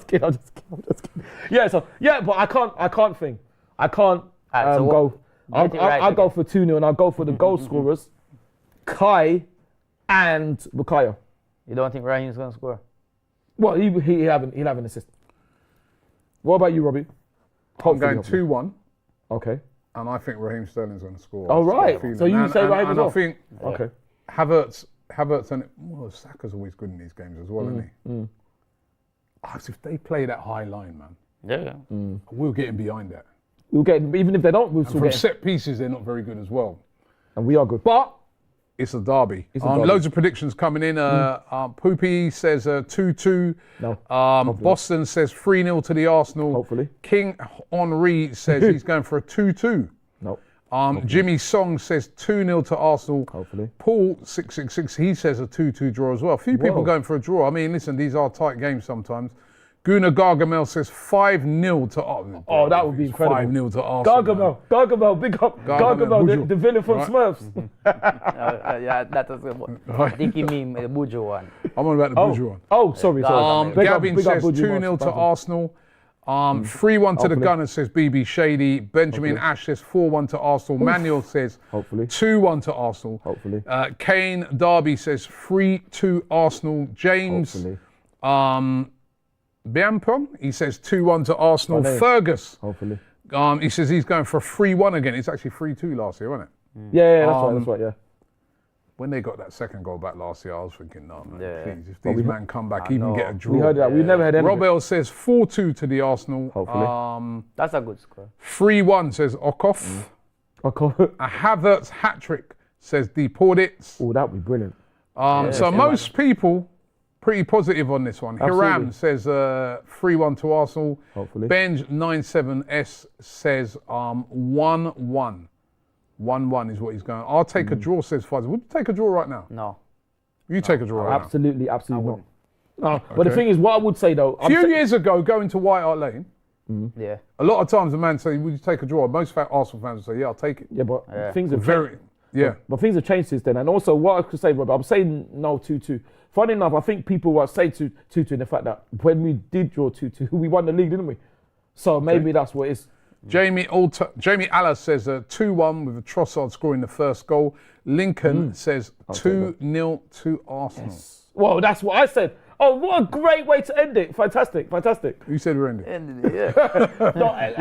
kidding. Yeah, but I can't think. I can't go. I'll go for 2-0 and I'll go for the goal scorers, Kai and Bukayo. You don't think Raheem's going to score? Well, he'll have an assist. What about you, Robbie? I'm going 2-1. Okay. And I think Raheem Sterling's going to score. Oh, right. So you say Raheem as well? I think okay. Havertz and Saka's always good in these games as well, isn't he? If they play that high line, man, we'll get in behind that. We'll get even if they don't, we'll still from get set pieces, they're not very good as well. And we are good. But it's a derby. Loads of predictions coming in. Poopy says 2-2. No. Boston says 3-0 to the Arsenal. Hopefully. King Henri says he's going for a 2-2. No. Jimmy Song says 2-0 to Arsenal. Hopefully. Paul 666, he says a 2-2 draw as well. A few people going for a draw. I mean, listen, these are tight games sometimes. Guna Gargamel says 5-0 to Arsenal. Oh, that would be incredible. 5-0 to Arsenal. Gargamel, big up. Gargamel, the villain from Smurfs. Yeah, that was I think he mean the Bujo one. I'm on about the Bujo one. Oh, sorry. Gavin says 2-0 to Arsenal. 3-1 to the Gunners, says BB Shady. Benjamin Ash says 4-1 to Arsenal. Manuel says 2-1 to Arsenal. Hopefully. Kane Darby says 3-2 Arsenal. James Biampon, he says 2-1 to Arsenal. Fergus, hopefully. He says he's going for a 3-1 again. It's actually 3-2 last year, wasn't it? Yeah, that's right, yeah. When they got that second goal back last year, I was thinking, no, man, please, if these men come back, get a draw. We heard that. We never had anything. Robel says 4-2 to the Arsenal. Hopefully. That's a good score. 3-1 says Okoff. A Havertz hat-trick says Deportits. Oh, that would be brilliant. So most people pretty positive on this one. Absolutely. Hiram says 3-1 to Arsenal. Hopefully. Benj97S says 1-1. 1-1 is what he's going. I'll take a draw, says Fuzz. Would you take a draw right now? No. You take a draw right absolutely not. No, but the thing is, what I would say though, a few years ago, going to White Hart Lane, a lot of times the man say, would you take a draw? Most Arsenal fans would say, yeah, I'll take it. Yeah, but things have But things have changed since then. And also, what I could say, Rob, I'm saying no 2-2. Funny enough, I think people were saying 2-2 in the fact that when we did draw 2-2, we won the league, didn't we? So maybe that's what it is. Jamie Alla says 2-1 with Trossard scoring the first goal. Lincoln says 2-0 to Arsenal. Yes. Well, that's what I said. Oh, what a great way to end it. Fantastic. You said we're ending. Ended it, yeah.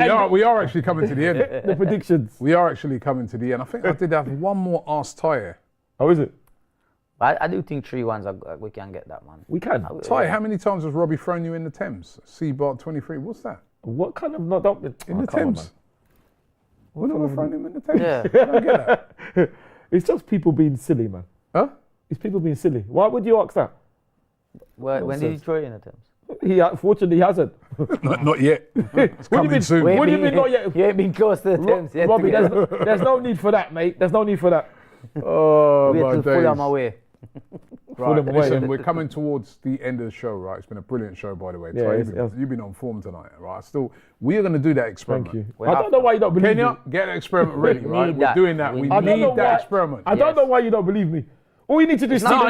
No, we are actually coming to the end. The predictions. We are actually coming to the end. I think I did have one more ask Ty here. Oh, is it? I do think 3-1s we can get that, man. We can. Ty, how many times has Robbie thrown you in the Thames? C-Bar 23, what's that? What kind of not up in the Thames? What have I thrown him in the Thames? Yeah. I don't get that. It's just people being silly, man. Huh? It's people being silly. Why would you ask that? Well, when did he throw you in the Thames? He fortunately hasn't. not yet. It's coming soon. What do you mean not yet? You ain't been close to the Thames yet. Robbie, there's no need for that, mate. There's no need for that. Oh, we my have to days. pull them away. Right, listen, we're coming towards the end of the show, right? It's been a brilliant show, by the way. Yeah, you've been on form tonight, right? We are going to do that experiment. Thank you. I don't know why you don't believe me. Kenya, get the experiment ready, right? We're doing that. We need that experiment. I don't know why you don't believe me. All you need to do is No,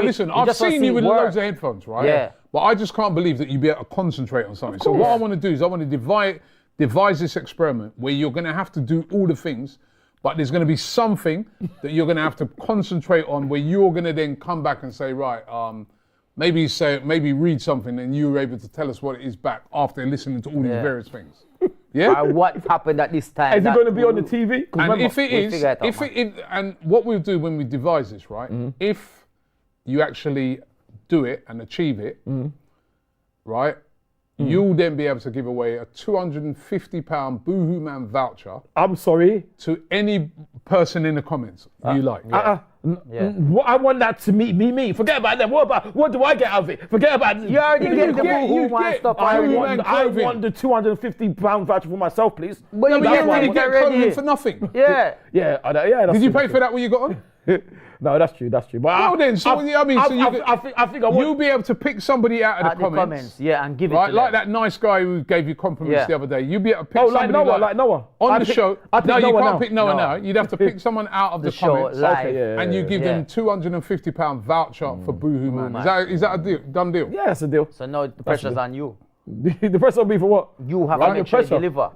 listen, I've seen you with loads of headphones, right? Yeah. But I just can't believe that you'd be able to concentrate on something. So what I want to do is I want to divide devise this experiment where you're going to have to do all the things, but there's going to be something that you're going to have to concentrate on where you're going to then come back and say, right, maybe read something and you were able to tell us what it is back after listening to all these various things. Yeah. What happened at this time? Is it going to be on the TV? And remember, if it is, and what we'll do when we devise this, right? If you actually do it and achieve it, right? You'll then be able to give away a £250 Boohooman voucher. I'm sorry. To any person in the comments you like. I want that to me. Forget about them. What do I get out of it? Forget about it. You already get the Boohooman stuff. I want the £250 voucher for myself, please. But you already get clothing for nothing. Yeah. That's Did you pay for that when you got on? No, that's true. But well, then, so I think you'll be able to pick somebody out of the comments. Yeah, and give it right, to like them. that nice guy who gave you compliments the other day. You'll be able to pick somebody like Noah. on the show. No, you can't pick Noah now. No. You'd have to pick someone out of the comments. Live. And you give them £250 voucher for Boohooman. Is that a deal? Done deal? Yeah, that's a deal. So now the pressure's on you. The pressure on me for what? You have to make sure you deliver.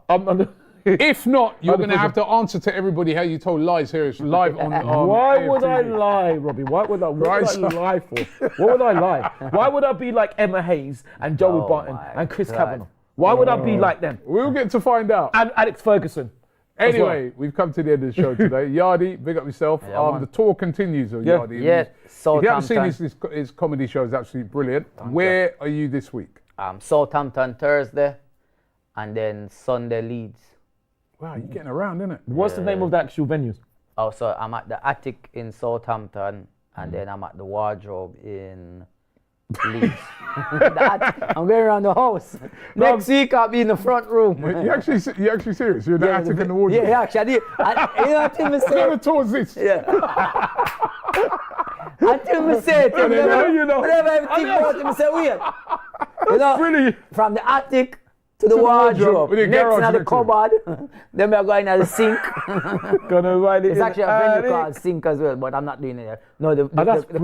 If not, you're going to have to answer to everybody how you told lies here. It's live on Why AFTV. would I lie, Robbie? What would I lie for? What would I lie? Why would I be like Emma Hayes and Joey Barton and Chris Kavanagh? Why would I be like them? We'll get to find out. And Alex Ferguson. Anyway, we've come to the end of the show today. Yardy, big up yourself. The tour continues of Yardy. Yeah, if you haven't seen his comedy show, is absolutely brilliant. Where are you this week? Southampton Thursday, and then Sunday Leeds. Wow, you're getting around, isn't it? What's the name of the actual venues? Oh, so I'm at the Attic in Southampton, and then I'm at the Wardrobe in Leeds. I'm going around the house. Next week I'll be in the front room. You actually serious? You're in the Attic and the Wardrobe? Yeah, actually I did. You know what I say? Never towards this. Yeah. Until me say it, whenever everything about him, say wait. You know, Really? from the Attic to the Wardrobe, with the next garage in the next to it. cupboard, then we're going to the sink. Gonna write it It's in actually a venue called Sink as well, but I'm not doing it there. No, the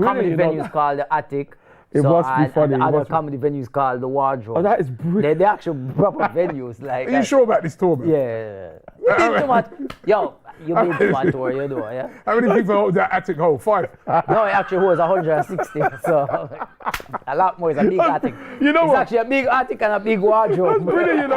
comedy venue is called the Attic. It must be funny. And the other comedy venue is called the Wardrobe. Oh, that is brilliant. They're actual proper venues. Like, Are you sure about this tour, man? Yeah. You think too much. Yo, you been to one tour, you do, yeah? How many people hold that Attic hole? 5? No, it actually was 160, so a lot more. It's a big attic. You know it's what? actually a big attic and a big wardrobe. That's brilliant, you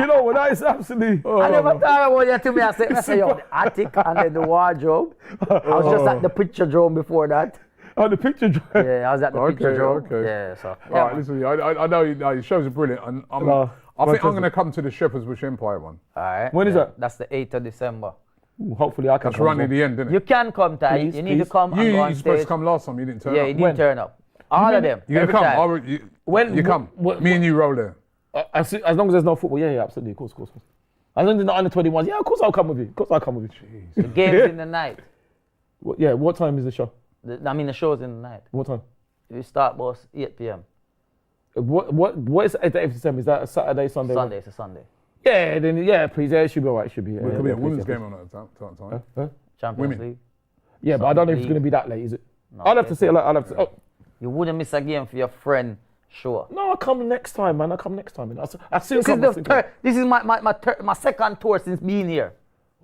know what? That is absolutely. I never thought about it to me. I said, yo, the attic and then the wardrobe. I was just at the picture drone before that. Oh, the picture drone. Yeah, I was at the picture drone. Okay. Yeah, so. All right, listen, I know your shows are brilliant. And I think I'm going to come to the Shepherd's Bush Empire one. All right. When is that? That's the 8th of December. Ooh, hopefully I can That's come running as well. the end, isn't You it? can come, Ty. Please, You need to come and go You on were supposed to stage. come last time, you didn't turn Yeah, up. you didn't turn up. All of them. You're going to every come? time. When You come. Me and you roll there. As long as there's no football, yeah, absolutely, of course. As long as there's not under 21s, yeah, of course I'll come with you. The game's in the night. What time is the show? The show's in the night. What time? We start about 8 p.m. What is the 8th of December? Is that a Saturday, Sunday? Sunday, it's a Sunday. Yeah, then please, it should be alright. It should be. There could be a women's game on that time. Huh? Champions Women. League. Yeah, but I don't know if it's League. going to be that late, is it? No, I'll have to see. I'll have to. Oh. You wouldn't miss a game for your friend, sure. No, I'll come next time, man. This is my second tour since being here.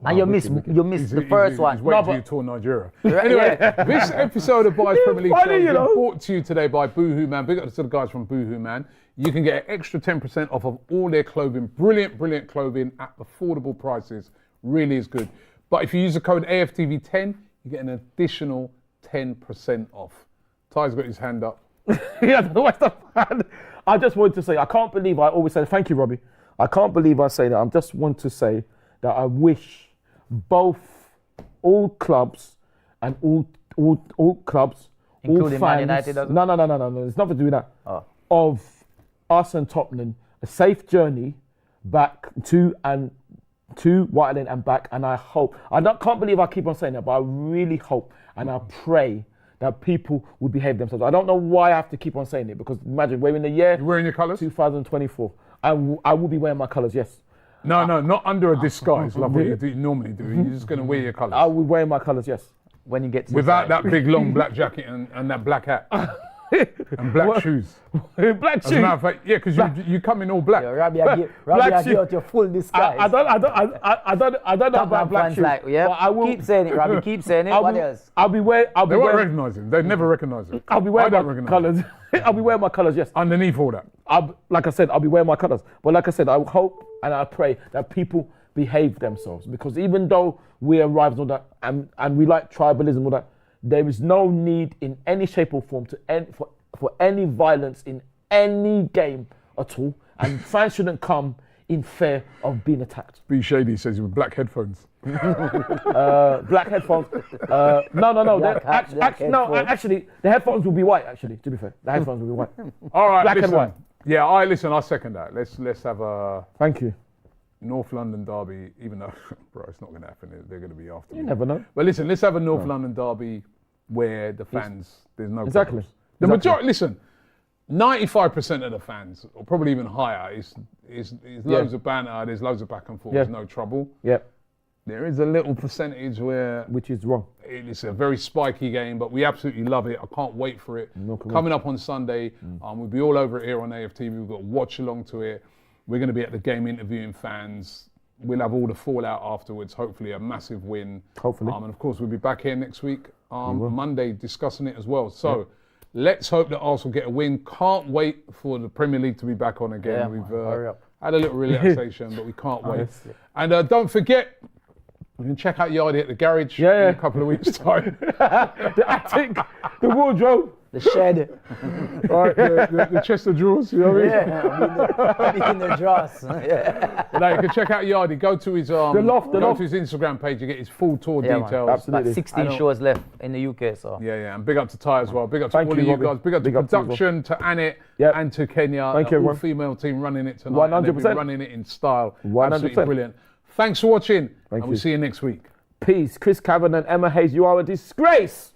And you missed the first one. He's waiting till you tour Nigeria. Anyway, this episode of Buyers Premier League show is brought to you today by Boohooman. Big up to the guys from Boohooman. You can get an extra 10% off of all their clothing. Brilliant clothing at affordable prices. Really is good. But if you use the code AFTV10, you get an additional 10% off. Ty's got his hand up. I just wanted to say, I can't believe I always say, thank you, Robbie. I can't believe I say that. I just want to say that I wish all clubs and all clubs, including all fans, Man United. No. There's nothing to do with that. Oh. Of us and Tottenham, a safe journey back to White Lane and back. And I hope, can't believe I keep on saying that, but I really hope and I pray that people will behave themselves. I don't know why I have to keep on saying it, because imagine we're in the year. You're wearing your colours? 2024. I will be wearing my colours, yes. No, not under a disguise like what you normally do. You're just going to wear your colours. I will wear my colours, yes. When you get to without that big long black jacket and that black hat. And black shoes. Black As a shoes. matter of fact, yeah, because you come in all black. Yo, Robbie, I give out your full disguise. I don't know about black shoes. Like, yeah. But I will, Keep saying it, Robbie. Keep saying it. What else? I'll be wearing. They won't recognise him. They never recognise him. I'll be I wearing don't my recognise colours. I'll be wearing my colours. Yes. Underneath all that. Like I said, I'll be wearing my colours. But like I said, I hope and I pray that people behave themselves, because even though we are rivals and all that, and we like tribalism and all that, there is no need in any shape or form for any violence in any game at all, and fans shouldn't come in fear of being attacked. B Shady says with black headphones. Black headphones. No. Actually, the headphones will be white. Actually, to be fair, the headphones will be white. All right, Black listen. and white. Yeah, I second that. Let's have a Thank you. North London derby, even though, bro, it's not going to happen. They're going to be after me. You never know. But listen, let's have a North London derby where the fans, there's no Exactly. problems. The majority, listen, 95% of the fans, or probably even higher, is loads of banter, there's loads of back and forth, there's no trouble. Yep. There is a little percentage where Which is wrong. it's a very spiky game, but we absolutely love it. I can't wait for it. Coming up on Sunday, we'll be all over it here on AFTV. We've got to watch along to it. We're going to be at the game interviewing fans. We'll have all the fallout afterwards. Hopefully, a massive win. Hopefully. And of course, we'll be back here next week, Monday, discussing it as well. So let's hope that Arsenal get a win. Can't wait for the Premier League to be back on again. Yeah, We've had a little relaxation, but we can't wait. And don't forget, you can check out Yardy at the garage in a couple of weeks' time. The attic, the wardrobe. The shed. All right, the chest of drawers, you know what I mean? Yeah, I'll be in the drawers. Yeah. No, you can check out Yardy. Go to his The loft. to his Instagram page. You get his full tour details. Man. Absolutely. About 16 shows left in the UK, so. Yeah. And big up to Ty as well. Big up to Thank all you, of you Robbie. guys. Big up to Big up to you as production, to Annette, and to Kenya. Thank you, all everyone. female team running it tonight. 100%. And they've been running it in style. 100%. Absolutely brilliant. Thanks for watching. Thank We'll you. see you next week. Peace. Chris Cavan and Emma Hayes, you are a disgrace.